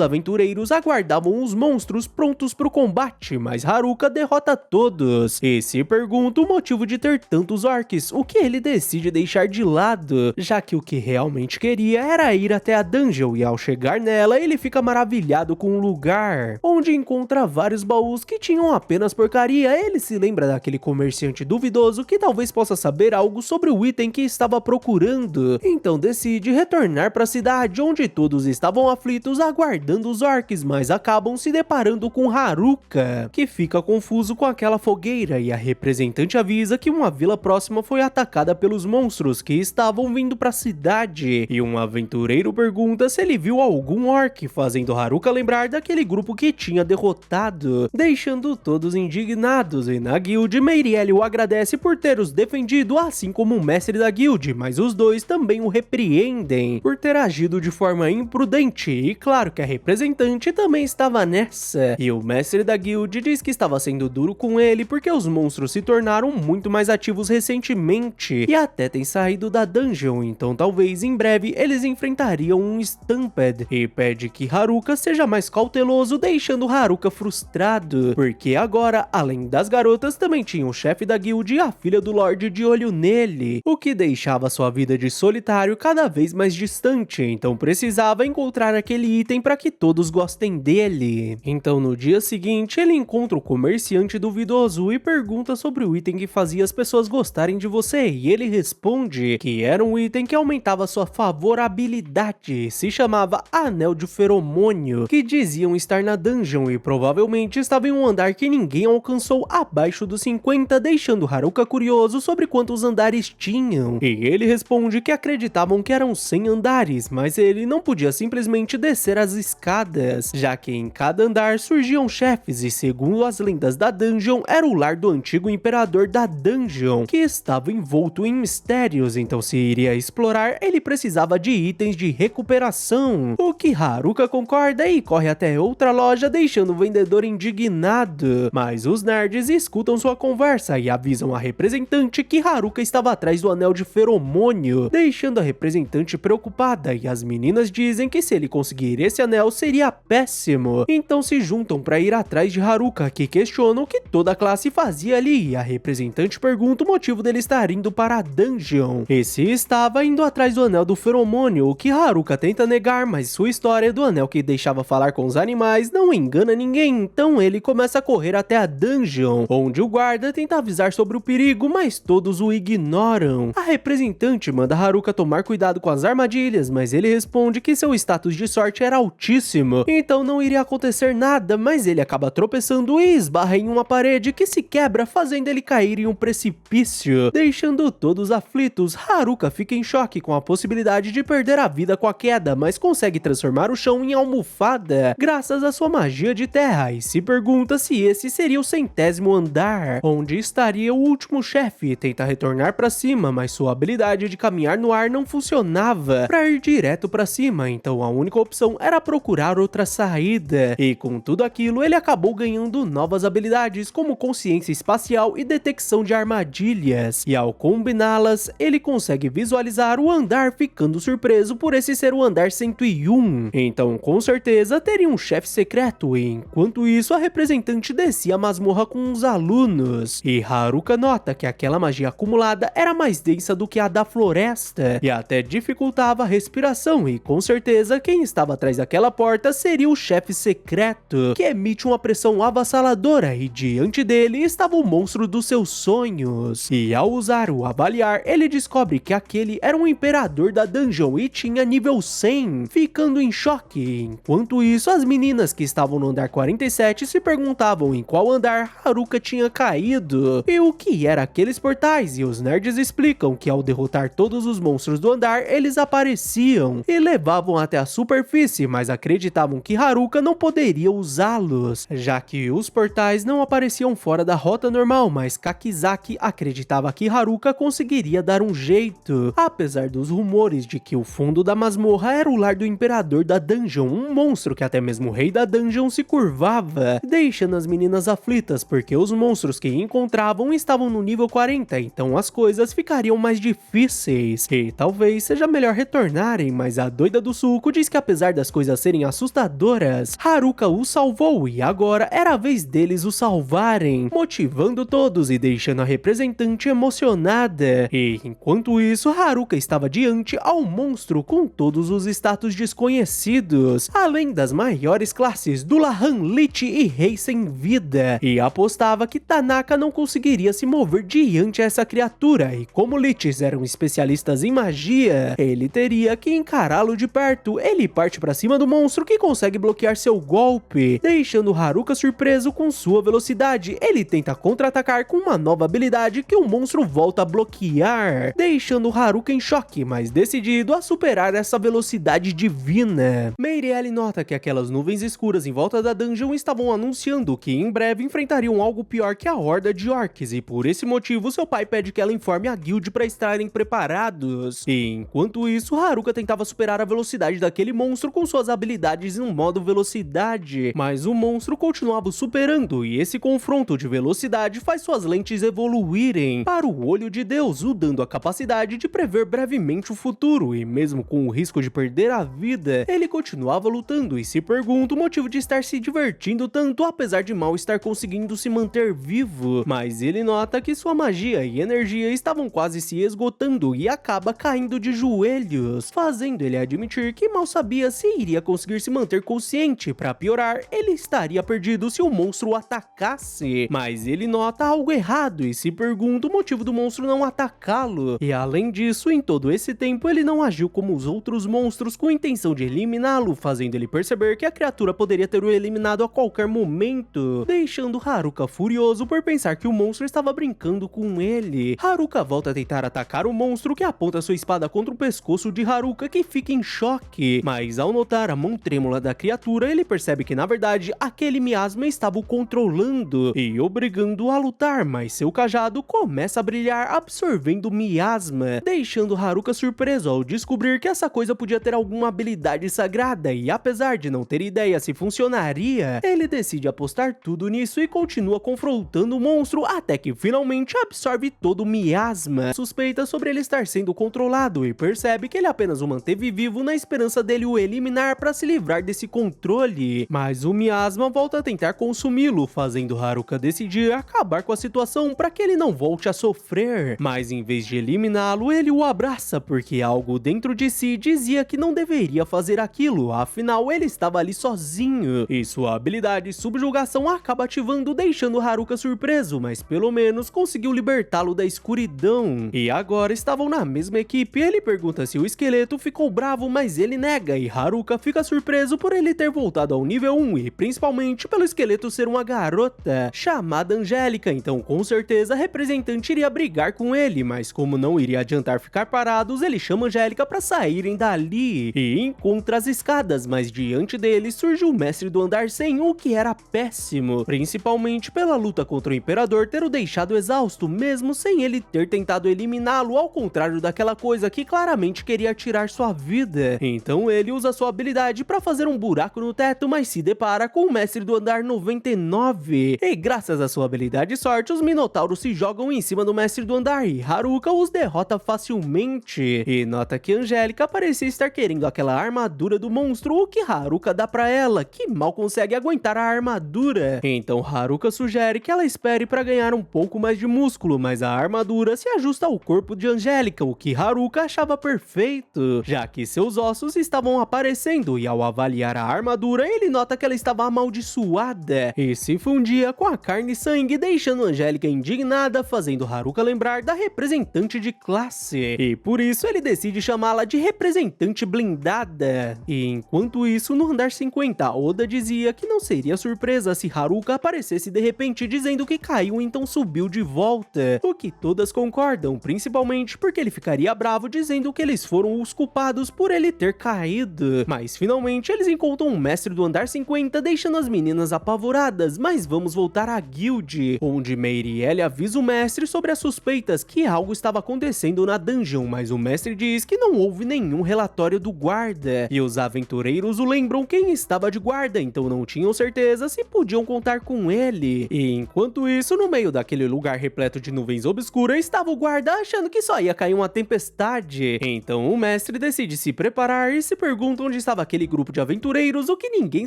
aventureiros aguardavam os monstros prontos para o combate, mas Haruka derrota todos, e se pergunta o motivo de ter tantos orcs, o que ele decide deixar de lado, já que o que realmente queria era ir até a dungeon, e ao chegar nela, ele fica maravilhado com o lugar, onde encontra vários baús que tinham apenas porcaria. Ele se lembra daquele comerciante duvidoso que talvez possa saber algo sobre o item que estava procurando, então decide retornar para a cidade, onde todos estavam aflitos aguardando os orcs, mas acabam se deparando com Haruka, que fica confuso com aquela fogueira, e a representante avisa que uma vila próxima foi atacada pelos monstros que estavam vindo para a cidade, e um aventureiro pergunta se ele viu algum orc, fazendo Haruka lembrar daquele grupo que tinha derrotado, deixando todos indignados, e na guild, Meirielle o agradece por ter os defendido, assim como o mestre da guild, mas os dois também o repreendem por ter agido de forma imprudente, e claro que a representante também estava nessa, e o mestre da guild diz que estava sendo duro com ele porque os monstros se tornaram muito mais ativos recentemente, e até tem saído da dungeon, então talvez em breve eles enfrentariam um Stampede, e pede que Haruka seja mais cauteloso, deixando Haruka frustrado, porque agora, além das garotas, também tinha o chefe da guild e a filha do Lorde de olho nele, o que deixava sua vida de solitário cada vez mais distante, então precisava encontrar aquele item para que todos gostem dele. Então no dia seguinte, ele encontra o comerciante duvidoso e pergunta sobre o item que fazia as pessoas gostarem de você, e ele responde que era um item que aumentava sua favorabilidade, se chamava Anel de Feromônio, que diziam estar na dungeon e provavelmente estava em um andar que ninguém alcançou abaixo dos 50, deixando Haruka curioso sobre quantos andares tinham, e ele responde que acreditavam que eram 100 andares, mas ele não podia simplesmente descer as escadas, já que em cada andar surgiam chefes, e segundo as lendas da dungeon, era o lar do antigo imperador da dungeon, que estava envolto em mistérios, então se iria explorar, ele precisava de itens de recuperação, o que Haruka concorda e corre até outra loja, deixando o vendedor indignado, mas os nerds escutam sua conversa e avisam a representante que Haruka estava atrás do anel de feromônio, deixando a representante preocupada, e as meninas dizem que se ele conseguir esse anel seria péssimo, então se juntam para ir atrás de Haruka, que questionam o que toda a classe fazia ali, e a representante pergunta o motivo dele estar indo para a dungeon, e se estava indo atrás do anel do feromônio, o que Haruka tenta negar, mas sua história do anel que deixava falar com os animais não engana ninguém, então ele começa a correr até a dungeon, onde o guarda tenta avisar sobre o perigo, mas todos o ignoram. A representante manda Haruka tomar cuidado com as armadilhas, mas ele responde que seu status de sorte era altíssimo, então não iria acontecer nada, mas ele acaba tropeçando e esbarra em uma parede que se quebra, fazendo ele cair em um precipício, deixando todos aflitos. Haruka fica em choque com a possibilidade de perder a vida com a queda, mas consegue transformar o chão em almofada, graças à sua magia de terra, e se pergunta se esse seria o 100º andar, onde estaria o último chefe. Tenta retornar para cima, mas sua habilidade de caminhar no ar não funcionava para ir direto para cima, então a única opção era procurar outra saída, e com tudo aquilo ele acabou ganhando novas habilidades como consciência espacial e detecção de armadilhas, e ao combiná-las ele consegue visualizar o andar, ficando surpreso por esse ser o andar 101, então com certeza teria um chefe secreto. E enquanto isso, a representante descia a masmorra com os alunos, e Haruka nota que aquela magia acumulada era mais densa do que a da floresta, e até dificultava a respiração, e com certeza quem estava atrás daquela porta seria o chefe secreto, que emite uma pressão avassaladora, e diante dele estava o monstro dos seus sonhos, e ao usar o avaliar, ele descobre que aquele era um imperador da dungeon e tinha nível 100, ficando em choque. Enquanto isso, as meninas que estavam no andar 47 se perguntavam em qual andar Haruka tinha caído e o que era aqueles portais, e os nerds explicam que ao derrotar todos os monstros do andar, eles apareciam e levavam até a superfície, mas acreditavam que Haruka não poderia usá-los, já que os portais não apareciam fora da rota normal, mas Kakizaki acreditava que Haruka conseguiria dar um jeito, apesar dos rumores de que o fundo da masmorra era o lar do imperador da dungeon, um monstro que até mesmo o rei da dungeon se curvava, deixando as meninas aflitas porque os monstros que encontravam estavam no nível 40, então as coisas ficariam mais difíceis, e talvez seja melhor retornarem, mas a doida do suco diz que apesar das coisas serem assustadoras, Haruka o salvou e agora era a vez deles o salvarem, motivando todos e deixando a representante emocionada. E enquanto isso, Haruka estava diante ao monstro com todos os status desconhecidos, além das maiores classes do Lahan, Lich e Rei sem vida, e apostava que Tanaka não conseguiria se mover diante essa criatura, e como Liches eram especialistas em magia, ele teria que encará-lo de perto. Ele parte para cima do monstro, que consegue bloquear seu golpe, deixando Haruka surpreso com sua velocidade. Ele tenta contra-atacar com uma nova habilidade que o monstro volta a bloquear, deixando Haruka em choque, mas decidido a superar essa velocidade divina. Meirelle nota que aquelas nuvens escuras em volta da dungeon estavam anunciando que em breve enfrentariam algo pior que a horda de orcs, e por esse motivo seu pai pede que ela informe a guild para estarem preparados. E enquanto isso, Haruka tentava superar a velocidade daquele monstro com suas habilidades no modo velocidade, mas o monstro continuava o superando, e esse confronto de velocidade faz suas lentes evoluírem para o olho de Deus, o dando a capacidade de prever brevemente o futuro, e mesmo com o risco de perder a vida, ele continuava lutando e se pergunta o motivo de estar se divertindo tanto, apesar de mal estar conseguindo se manter vivo, mas ele nota que sua magia e energia estavam quase se esgotando e acaba caindo de joelhos, fazendo ele admitir que mal sabia se iria conseguir se manter consciente. Para piorar, ele estaria perdido se o monstro o atacasse, mas ele nota algo errado e se pergunta o motivo do monstro não atacá-lo, e além disso, em todo esse tempo ele não agiu como os outros monstros com a intenção de eliminá-lo, fazendo ele perceber que a criatura poderia ter o eliminado a qualquer momento, deixando Haruka furioso por pensar que o monstro estava brincando com ele. Haruka volta a tentar atacar o monstro, que aponta sua espada contra o pescoço de Haruka, que fica em choque, mas ao notar a mão trêmula da criatura, ele percebe que na verdade aquele miasma estava o controlando e obrigando-o a lutar, mas seu cajado começa a brilhar, absorvendo o miasma, deixando Haruka surpreso ao descobrir que essa coisa podia ter alguma habilidade sagrada, e apesar de não ter ideia se funcionaria, ele decide apostar tudo nisso e continua confrontando o monstro até que finalmente absorve todo o miasma. Suspeita sobre ele estar sendo controlado e percebe que ele apenas o manteve vivo na esperança dele o eliminar para se livrar desse controle, mas o miasma volta a tentar consumi-lo, fazendo Haruka decidir acabar com a situação para que ele não volte a sofrer, mas em vez de eliminá-lo, ele o abraça porque algo dentro de si dizia que não deveria fazer aquilo, afinal ele estava ali sozinho, e sua habilidade subjugação acaba ativando, deixando Haruka surpreso, mas pelo menos conseguiu libertá-lo da escuridão. E agora estavam na mesma equipe. Ele pergunta se o esqueleto ficou bravo, mas ele nega, e Haruka fica surpreso por ele ter voltado ao nível 1 e principalmente pelo esqueleto ser uma garota chamada Angélica, então com certeza a representante iria brigar com ele, mas como não iria adiantar ficar parados, ele chama Angélica para saírem dali e encontra as escadas, mas diante dele surge o mestre do andar 100, o que era péssimo, principalmente pela luta contra o imperador ter o deixado exausto, mesmo sem ele ter tentado eliminá-lo, ao contrário daquela coisa que claramente queria tirar sua vida. Então ele usa sua habilidade para fazer um buraco no teto, mas se depara com o mestre do andar 99, e graças à sua habilidade e sorte, os minotauros se jogam em cima do mestre do andar e Haruka os derrota facilmente. E nota que Angélica parecia estar querendo aquela armadura do monstro, o que Haruka dá pra ela, que mal consegue aguentar a armadura. Então Haruka sugere que ela espere para ganhar um pouco mais de músculo, mas a armadura se ajusta ao corpo de Angélica, o que Haruka achava perfeito, já que seus ossos estavam aparecendo, e ao avaliar a armadura, ele nota que ela estava amaldiçoada e se fundia com a carne e sangue, deixando Angélica indignada, fazendo Haruka lembrar da representante de classe, e por isso ele decide chamá-la de representante blindada. E enquanto isso, no andar 50, Oda dizia que não seria surpresa se Haruka aparecesse de repente dizendo que caiu, então subiu de volta, o que todas concordam, principalmente porque ele ficaria bravo dizendo que eles foram os culpados por ele ter caído. Mas finalmente eles encontram um mestre do andar 50, deixando as meninas apavoradas, mas vamos voltar à guild, onde Meirielle avisa o mestre sobre as suspeitas que algo estava acontecendo na dungeon, mas o mestre diz que não houve nenhum relatório do guarda, e os aventureiros o lembram quem estava de guarda, então não tinham certeza se podiam contar com ele. E enquanto isso, no meio daquele lugar repleto de nuvens obscuras, estava o guarda achando que só ia cair uma tempestade. Então o mestre decide se preparar e se pergunta onde estava aquele grupo de aventureiros, o que ninguém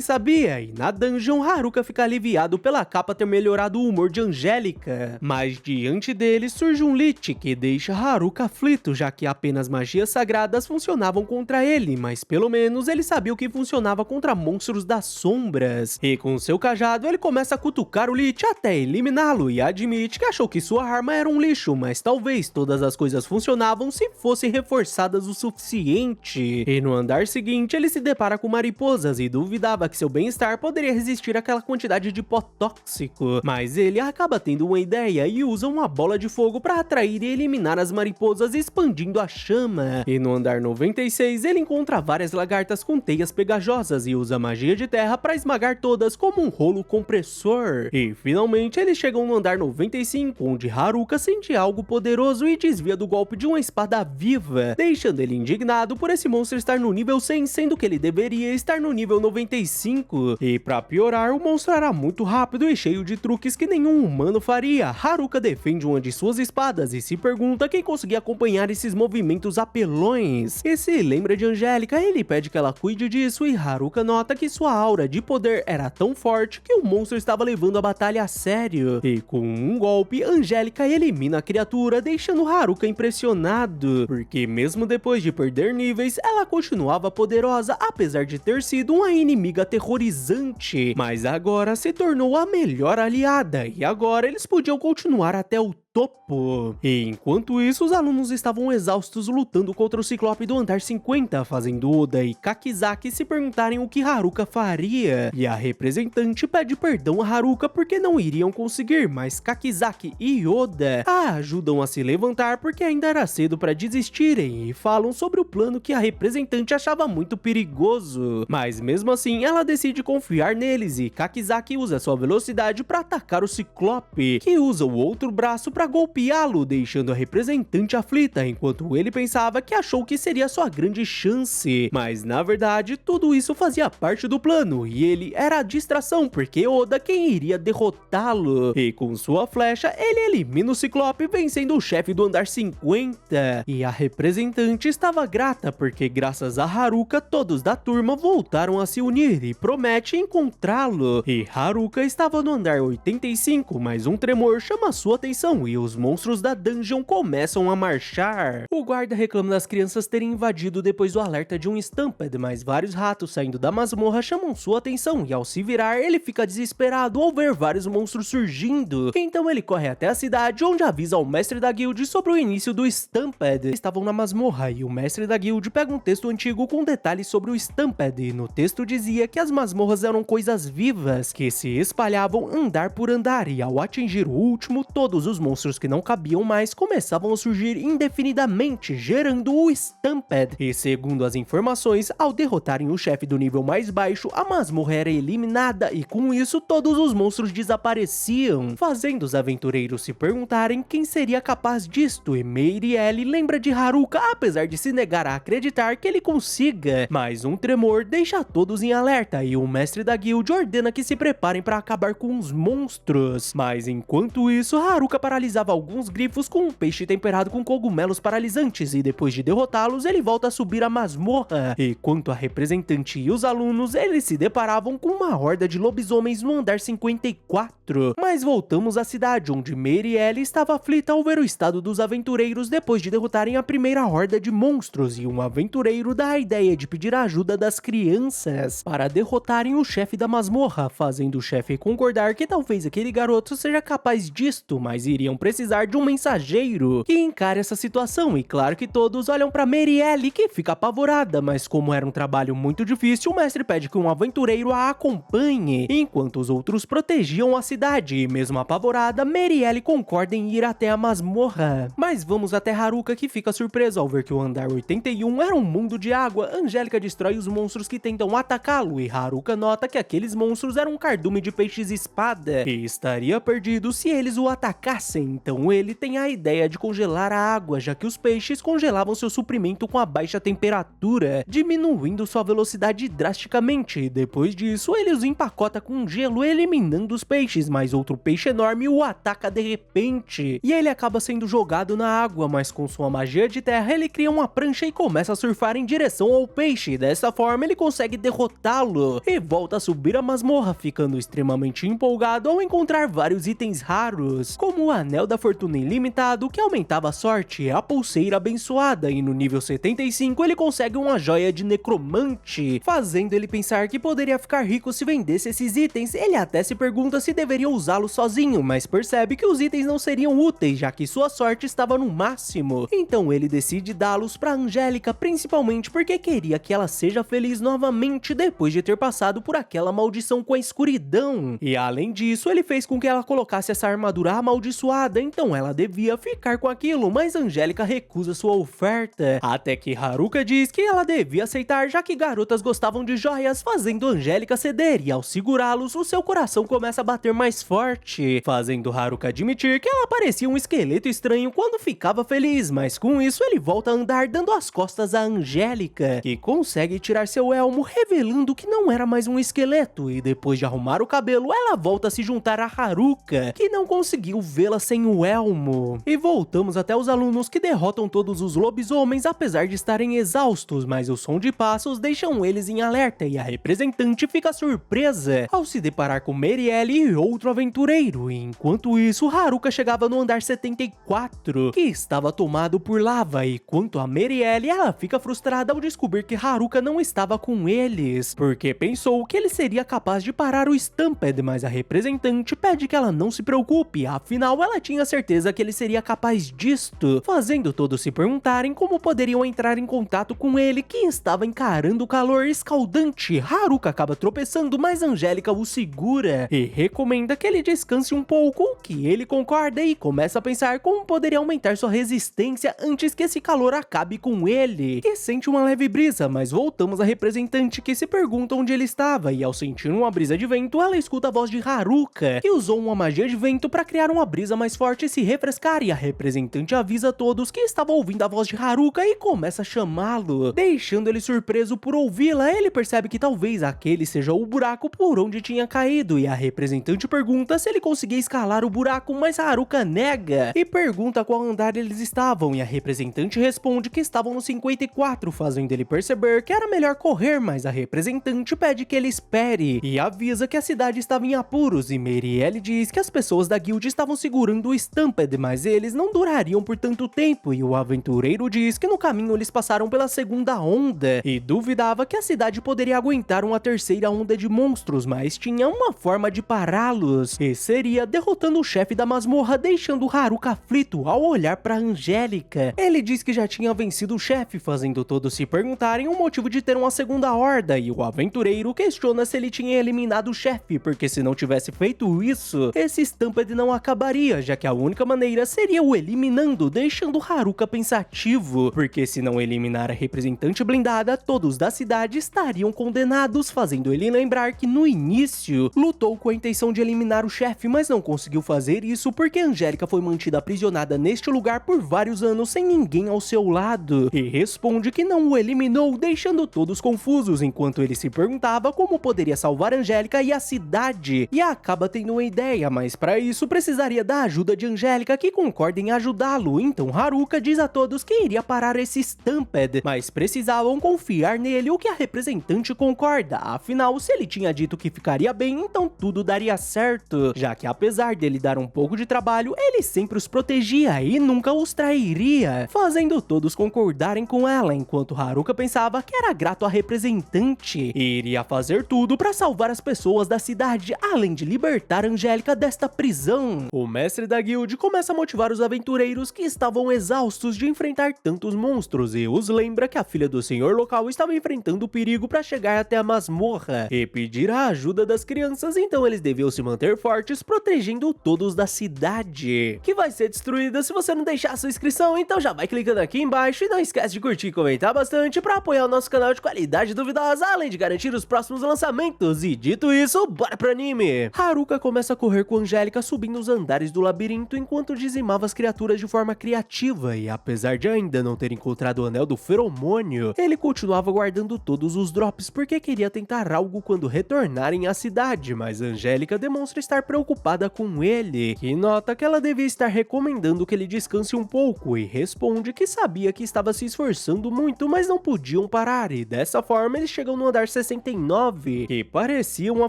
sabia, e na dungeon Haruka fica aliviado pela capa ter melhorado o humor de Angélica, mas diante dele surge um Lich que deixa Haruka aflito, já que apenas magias sagradas funcionavam contra ele, mas pelo menos ele sabia o que funcionava contra monstros das sombras, e com seu cajado ele começa a cutucar o Lich até eliminá-lo, e admite que achou que sua arma era um lixo, mas talvez todas as coisas funcionavam se fossem reforçadas o suficiente. E no andar seguinte ele se depara com mariposas e duvidava que seu bem-estar poderia resistir àquela quantidade de pó tóxico, mas ele acaba tendo uma ideia e usa uma bola de fogo para atrair e eliminar as mariposas, expandindo a chama. E no andar 96 ele encontra várias lagartas com teias pegajosas e usa magia de terra para esmagar todas como um rolo compressor. E finalmente eles chegam no andar 95, onde Haruka sente algo poderoso e desvia do golpe de uma espada viva, deixando ele indignado por esse monstro estar no nível 100, sendo que ele deveria estar no nível 95. E pra piorar, o monstro era muito rápido e cheio de truques que nenhum humano faria. Haruka defende uma de suas espadas e se pergunta quem conseguia acompanhar esses movimentos apelões. E se lembra de Angélica, ele pede que ela cuide disso, e Haruka nota que sua aura de poder era tão forte que o monstro estava levando a batalha a sério. E com um golpe, Angélica elimina a criatura, deixando Haruka impressionado, porque mesmo depois de perder níveis, ela continuava poderosa, apesar de ter sido uma inimiga aterrorizante, mas agora se tornou a melhor aliada, e agora eles podiam continuar até o topo. E enquanto isso, os alunos estavam exaustos lutando contra o Ciclope do andar 50, fazendo Oda e Kakizaki se perguntarem o que Haruka faria. E a representante pede perdão a Haruka porque não iriam conseguir, mas Kakizaki e Oda a ajudam a se levantar porque ainda era cedo para desistirem, e falam sobre o plano que a representante achava muito perigoso. Mas mesmo assim, ela decide confiar neles, e Kakizaki usa sua velocidade para atacar o Ciclope, que usa o outro braço para golpeá-lo, deixando a representante aflita, enquanto ele pensava que achou que seria sua grande chance. Mas na verdade, tudo isso fazia parte do plano, e ele era a distração, porque Oda quem iria derrotá-lo. E com sua flecha, ele elimina o Ciclope, vencendo o chefe do andar 50. E a representante estava grata, porque graças a Haruka, todos da turma voltaram a se unir, e promete encontrá-lo. E Haruka estava no andar 85, mas um tremor chama sua atenção, e e os monstros da dungeon começam a marchar. O guarda reclama das crianças terem invadido depois do alerta de um Stampede, mas vários ratos saindo da masmorra chamam sua atenção e ao se virar, ele fica desesperado ao ver vários monstros surgindo. Então ele corre até a cidade, onde avisa ao mestre da guild sobre o início do Stampede. Estavam na masmorra e o mestre da guild pega um texto antigo com detalhes sobre o Stampede. No texto dizia que as masmorras eram coisas vivas, que se espalhavam andar por andar e ao atingir o último, todos os monstros que não cabiam mais começavam a surgir indefinidamente, gerando o Stampede. E segundo as informações, ao derrotarem o chefe do nível mais baixo, a masmorra era eliminada e com isso todos os monstros desapareciam, fazendo os aventureiros se perguntarem quem seria capaz disto, e Meirielle lembra de Haruka apesar de se negar a acreditar que ele consiga, mas um tremor deixa todos em alerta e o mestre da guild ordena que se preparem para acabar com os monstros. Mas enquanto isso, Haruka paralisava alguns grifos com um peixe temperado com cogumelos paralisantes e depois de derrotá-los, ele volta a subir a masmorra. E quanto a representante e os alunos, eles se deparavam com uma horda de lobisomens no andar 54. Mas voltamos à cidade, onde Meirielle estava aflita ao ver o estado dos aventureiros depois de derrotarem a primeira horda de monstros, e um aventureiro dá a ideia de pedir a ajuda das crianças para derrotarem o chefe da masmorra, fazendo o chefe concordar que talvez aquele garoto seja capaz disto, mas iriam precisar de um mensageiro que encare essa situação, e claro que todos olham para Meirielle, que fica apavorada, mas como era um trabalho muito difícil, o mestre pede que um aventureiro a acompanhe, enquanto os outros protegiam a cidade, e mesmo apavorada, Meirielle concorda em ir até a masmorra. Mas vamos até Haruka, que fica surpreso ao ver que o andar 81 era um mundo de água. Angélica destrói os monstros que tentam atacá-lo e Haruka nota que aqueles monstros eram um cardume de peixes-espada e estaria perdido se eles o atacassem, então ele tem a ideia de congelar a água, já que os peixes congelavam seu suprimento com a baixa temperatura, diminuindo sua velocidade drasticamente. Depois disso, ele os empacota com gelo, eliminando os peixes, mas outro peixe enorme o ataca de repente, e ele acaba sendo jogado na água, mas com sua magia de terra ele cria uma prancha e começa a surfar em direção ao peixe. Dessa forma ele consegue derrotá-lo e volta a subir a masmorra, ficando extremamente empolgado ao encontrar vários itens raros, como o Anel da Fortuna Ilimitado, que aumentava a sorte, a Pulseira Abençoada, e no nível 75 ele consegue uma joia de necromante, fazendo ele pensar que poderia ficar rico se vendesse esses itens. Ele até se pergunta se deveria usá-los sozinho, mas percebe que os itens não seriam úteis, já que sua sorte estava no máximo. Então ele decide dá-los para Angélica, principalmente porque queria que ela seja feliz novamente depois de ter passado por aquela maldição com a escuridão. E além disso, ele fez com que ela colocasse essa armadura amaldiçoada, então ela devia ficar com aquilo, mas Angélica recusa sua oferta, até que Haruka diz que ela devia aceitar, já que garotas gostavam de joias, fazendo Angélica ceder, e ao segurá-los, o seu coração começa a bater mais forte, fazendo Haruka admitir que ela parecia um esqueleto estranho quando ficava feliz, mas com isso ele volta a andar dando as costas a Angélica, que consegue tirar seu elmo, revelando que não era mais um esqueleto, e depois de arrumar o cabelo, ela volta a se juntar a Haruka, que não conseguiu vê-la sem o elmo. E voltamos até os alunos, que derrotam todos os lobisomens apesar de estarem exaustos, mas o som de passos deixam eles em alerta, e a representante fica surpresa ao se deparar com Meirielle e outro aventureiro. E enquanto isso, Haruka chegava no andar 74, que estava tomado por lava, e quanto a Meirielle, ela fica frustrada ao descobrir que Haruka não estava com eles, porque pensou que ele seria capaz de parar o Stampede, mas a representante pede que ela não se preocupe, afinal ela tinha certeza que ele seria capaz disto, fazendo todos se perguntarem como poderiam entrar em contato com ele, que estava encarando o calor escaldante. Haruka acaba tropeçando, mas Angélica o segura e recomenda que ele descanse um pouco, o que ele concorda e começa a pensar como poderia aumentar sua resistência antes que esse calor acabe com ele, que sente uma leve brisa, mas voltamos à representante, que se pergunta onde ele estava, e ao sentir uma brisa de vento, ela escuta a voz de Haruka, que usou uma magia de vento para criar uma brisa mais forte e se refrescar, e a representante avisa a todos que estava ouvindo a voz de Haruka e começa a chamá-lo, deixando ele surpreso por ouvi-la. Ele percebe que talvez aquele seja o buraco por onde tinha caído, e a representante pergunta se ele conseguia escalar o buraco, mas Haruka nega e pergunta qual andar eles estavam, e a representante responde que estavam no 54, fazendo ele perceber que era melhor correr, mas a representante pede que ele espere e avisa que a cidade estava em apuros, e Meirielle diz que as pessoas da guild estavam segurando procurando o Stampede, mas eles não durariam por tanto tempo, e o aventureiro diz que no caminho eles passaram pela segunda onda, e duvidava que a cidade poderia aguentar uma terceira onda de monstros, mas tinha uma forma de pará-los, e seria derrotando o chefe da masmorra, deixando Haruka aflito ao olhar para Angélica. Ele diz que já tinha vencido o chefe, fazendo todos se perguntarem o motivo de ter uma segunda horda, e o aventureiro questiona se ele tinha eliminado o chefe, porque se não tivesse feito isso, esse Stampede não acabaria, já que a única maneira seria o eliminando, deixando Haruka pensativo, porque se não eliminar a representante blindada, todos da cidade estariam condenados, fazendo ele lembrar que no início lutou com a intenção de eliminar o chefe, mas não conseguiu fazer isso porque Angélica foi mantida aprisionada neste lugar por vários anos sem ninguém ao seu lado, e responde que não o eliminou, deixando todos confusos enquanto ele se perguntava como poderia salvar Angélica e a cidade, e acaba tendo uma ideia, mas para isso precisaria da ajuda de Angélica, que concorda em ajudá-lo. Então Haruka diz a todos que iria parar esse Stampede, mas precisavam confiar nele, o que a representante concorda, afinal se ele tinha dito que ficaria bem, então tudo daria certo, já que apesar dele dar um pouco de trabalho, ele sempre os protegia e nunca os trairia, fazendo todos concordarem com ela, enquanto Haruka pensava que era grato à representante e iria fazer tudo para salvar as pessoas da cidade, além de libertar Angélica desta prisão. O mestre da guild começa a motivar os aventureiros que estavam exaustos de enfrentar tantos monstros e os lembra que a filha do senhor local estava enfrentando perigo para chegar até a masmorra e pedir a ajuda das crianças, então eles deviam se manter fortes, protegendo todos da cidade, que vai ser destruída se você não deixar sua inscrição. Então já vai clicando aqui embaixo e não esquece de curtir e comentar bastante para apoiar o nosso canal de qualidade duvidosa, além de garantir os próximos lançamentos. E dito isso, bora pro anime! Haruka começa a correr com Angélica subindo os andares do labirinto enquanto dizimava as criaturas de forma criativa, e apesar de ainda não ter encontrado o anel do feromônio, ele continuava guardando todos os drops porque queria tentar algo quando retornarem à cidade, mas Angélica demonstra estar preocupada com ele, que nota que ela devia estar recomendando que ele descanse um pouco, e responde que sabia que estava se esforçando muito, mas não podiam parar, e dessa forma eles chegam no andar 69, que parecia uma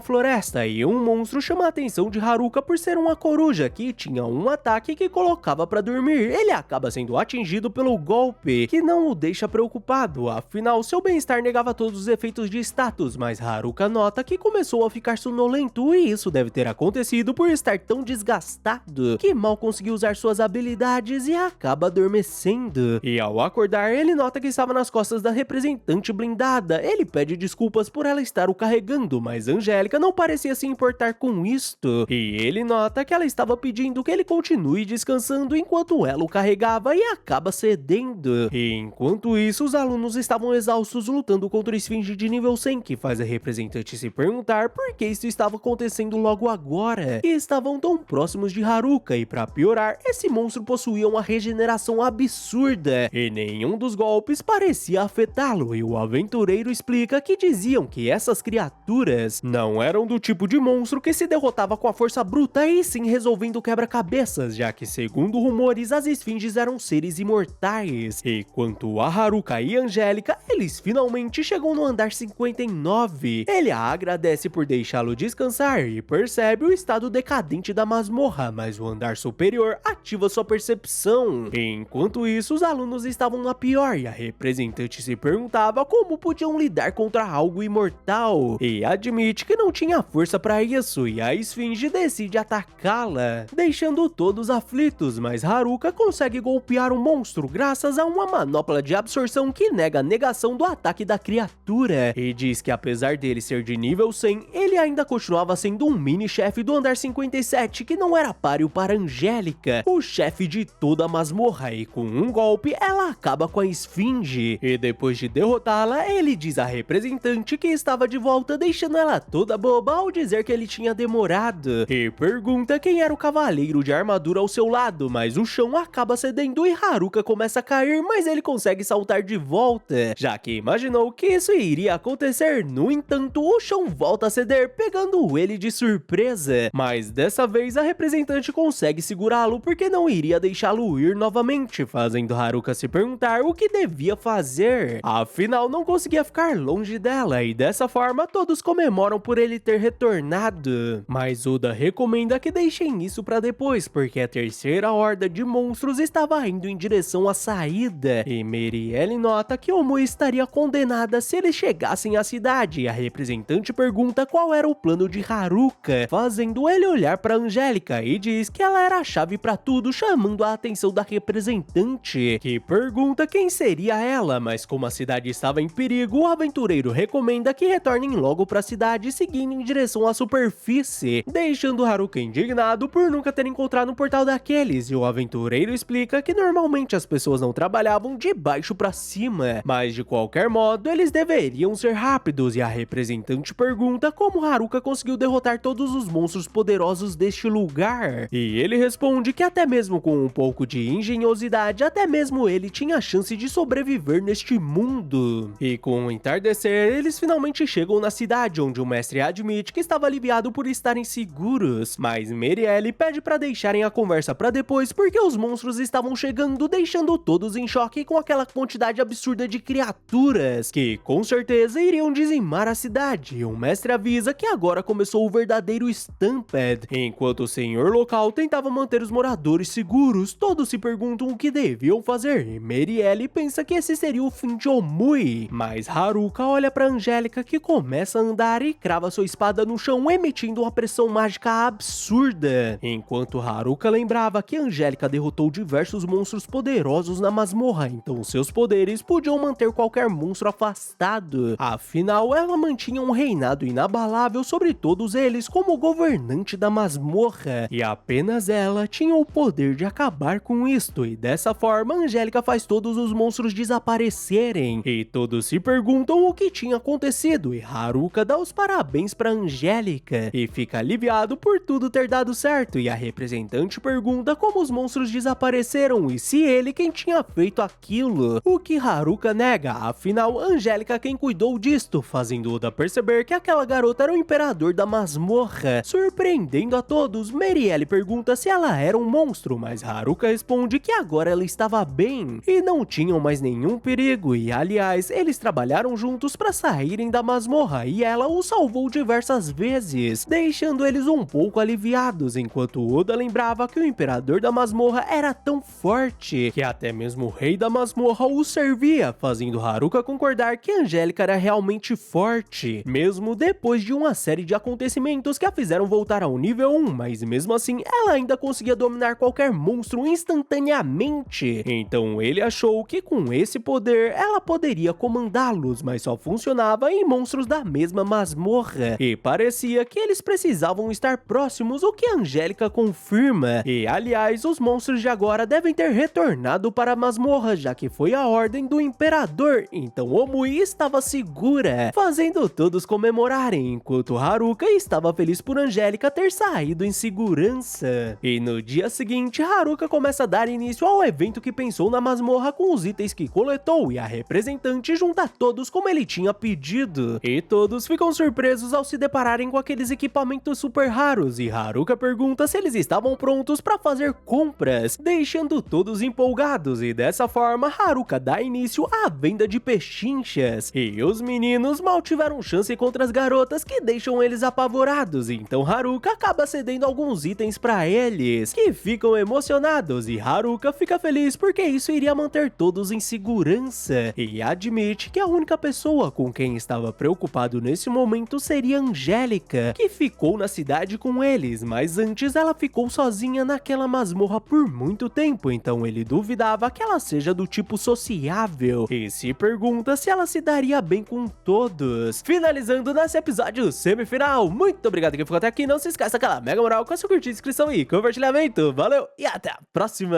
floresta, e um monstro chama a atenção de Haruka por ser uma coruja que tinha um ataque que colocava para dormir. Ele acaba sendo atingido pelo golpe, que não o deixa preocupado, afinal seu bem-estar negava todos os efeitos de status, mas Haruka nota que começou a ficar sonolento, e isso deve ter acontecido por estar tão desgastado que mal conseguiu usar suas habilidades e acaba adormecendo. E ao acordar, ele nota que estava nas costas da representante blindada. Ele pede desculpas por ela estar o carregando, mas Angélica não parecia se importar com isto, e ele nota que ela estava pedindo que ele continue descansando enquanto ela o carregava, e acaba cedendo. E enquanto isso, os alunos estavam exaustos lutando contra o esfinge de nível 100, que faz a representante se perguntar por que isso estava acontecendo logo agora, e estavam tão próximos de Haruka, e para piorar, esse monstro possuía uma regeneração absurda, e nenhum dos golpes parecia afetá-lo, e o aventureiro explica que diziam que essas criaturas não eram do tipo de monstro que se derrotava com a força bruta, e sim resolvendo quebra-cabeças, já que segundo rumores as esfinges eram seres imortais. E quanto a Haruka e Angélica, eles finalmente chegam no andar 59. Ele a agradece por deixá-lo descansar e percebe o estado decadente da masmorra, mas o andar superior ativa sua percepção. Enquanto isso, os alunos estavam na pior, e a representante se perguntava como podiam lidar contra algo imortal, e admite que não tinha força para isso, e a esfinge decide atacá-la, deixando todos aflitos, mas Haruka consegue golpear o monstro graças a uma manopla de absorção que nega a negação do ataque da criatura, e diz que apesar dele ser de nível 100, ele ainda continuava sendo um mini-chefe do andar 57, que não era páreo para Angélica, o chefe de toda a masmorra, e com um golpe ela acaba com a esfinge, e depois de derrotá-la, ele diz à representante que estava de volta, deixando ela toda boba ao dizer que ele tinha demorado, e pergunta quem era o cavaleiro de armadura ao seu lado, mas o chão acaba cedendo e Haruka começa a cair, mas ele consegue saltar de volta, já que imaginou que isso iria acontecer. No entanto, o chão volta a ceder, pegando ele de surpresa, mas dessa vez a representante consegue segurá-lo porque não iria deixá-lo ir novamente, fazendo Haruka se perguntar o que devia fazer, afinal não conseguia ficar longe dela, e dessa forma todos comemoram por ele ter retornado, mas Oda recomenda que deixem isso para depois, depois, porque a terceira horda de monstros estava indo em direção à saída, e Merielle nota que Omui estaria condenada se eles chegassem à cidade, e a representante pergunta qual era o plano de Haruka, fazendo ele olhar para Angélica e diz que ela era a chave para tudo, chamando a atenção da representante, que pergunta quem seria ela, mas como a cidade estava em perigo, o aventureiro recomenda que retornem logo para a cidade, seguindo em direção à superfície, deixando Haruka indignado por nunca ter encontrado um portal daqueles, e o aventureiro explica que normalmente as pessoas não trabalhavam de baixo para cima, mas de qualquer modo eles deveriam ser rápidos, e a representante pergunta como Haruka conseguiu derrotar todos os monstros poderosos deste lugar, e ele responde que até mesmo com um pouco de engenhosidade, até mesmo ele tinha a chance de sobreviver neste mundo. E com o entardecer, eles finalmente chegam na cidade, onde o mestre admite que estava aliviado por estarem seguros, mas Merielle pede para deixarem a conversa para depois porque os monstros estavam chegando, deixando todos em choque com aquela quantidade absurda de criaturas que com certeza iriam dizimar a cidade. O mestre avisa que agora começou o verdadeiro Stampede. Enquanto o senhor local tentava manter os moradores seguros, todos se perguntam o que deviam fazer, e Merielle pensa que esse seria o fim de Omui, mas Haruka olha para Angélica, que começa a andar e crava sua espada no chão, emitindo uma pressão mágica absurda, enquanto Haruka lembrava que Angélica derrotou diversos monstros poderosos na masmorra, então seus poderes podiam manter qualquer monstro afastado, afinal ela mantinha um reinado inabalável sobre todos eles como governante da masmorra, e apenas ela tinha o poder de acabar com isto, e dessa forma Angélica faz todos os monstros desaparecerem, e todos se perguntam o que tinha acontecido, e Haruka dá os parabéns para Angélica, e fica aliviado por tudo ter dado certo, e a representante pergunta como os monstros desapareceram e se ele quem tinha feito aquilo, o que Haruka nega, afinal Angélica quem cuidou disto, fazendo Oda perceber que aquela garota era o imperador da masmorra. Surpreendendo a todos, Merielle pergunta se ela era um monstro, mas Haruka responde que agora ela estava bem e não tinham mais nenhum perigo, e aliás, eles trabalharam juntos para saírem da masmorra e ela o salvou diversas vezes, deixando eles um pouco aliviados, enquanto Oda lembrava que o imperador da masmorra era tão forte que até mesmo o rei da masmorra o servia, fazendo Haruka concordar que Angélica era realmente forte, mesmo depois de uma série de acontecimentos que a fizeram voltar ao nível 1, mas mesmo assim ela ainda conseguia dominar qualquer monstro instantaneamente, então ele achou que com esse poder ela poderia comandá-los, mas só funcionava em monstros da mesma masmorra, e parecia que eles precisavam estar próximos, o que Angélica confirma, e aliás os monstros de agora devem ter retornado para a masmorra, já que foi a ordem do imperador, então Omui estava segura, fazendo todos comemorarem, enquanto Haruka estava feliz por Angélica ter saído em segurança. E no dia seguinte, Haruka começa a dar início ao evento que pensou na masmorra com os itens que coletou, e a representante junta todos como ele tinha pedido, e todos ficam surpresos ao se depararem com aqueles equipamentos super raros, e Haruka pergunta se eles estavam prontos para fazer compras, deixando todos empolgados, e dessa forma Haruka dá início à venda de pechinchas, e os meninos mal tiveram chance contra as garotas, que deixam eles apavorados, então Haruka acaba cedendo alguns itens para eles, que ficam emocionados, e Haruka fica feliz porque isso iria manter todos em segurança, e admite que a única pessoa com quem estava preocupado nesse momento seria Angélica, que ficou na cidade com eles, mas antes ela ficou sozinha naquela masmorra por muito tempo, então ele duvidava que ela seja do tipo sociável, e se pergunta se ela se daria bem com todos. Finalizando nesse episódio semifinal, muito obrigado quem ficou até aqui, não se esqueça daquela mega moral com a sua curtida, inscrição e compartilhamento, valeu e até a próxima!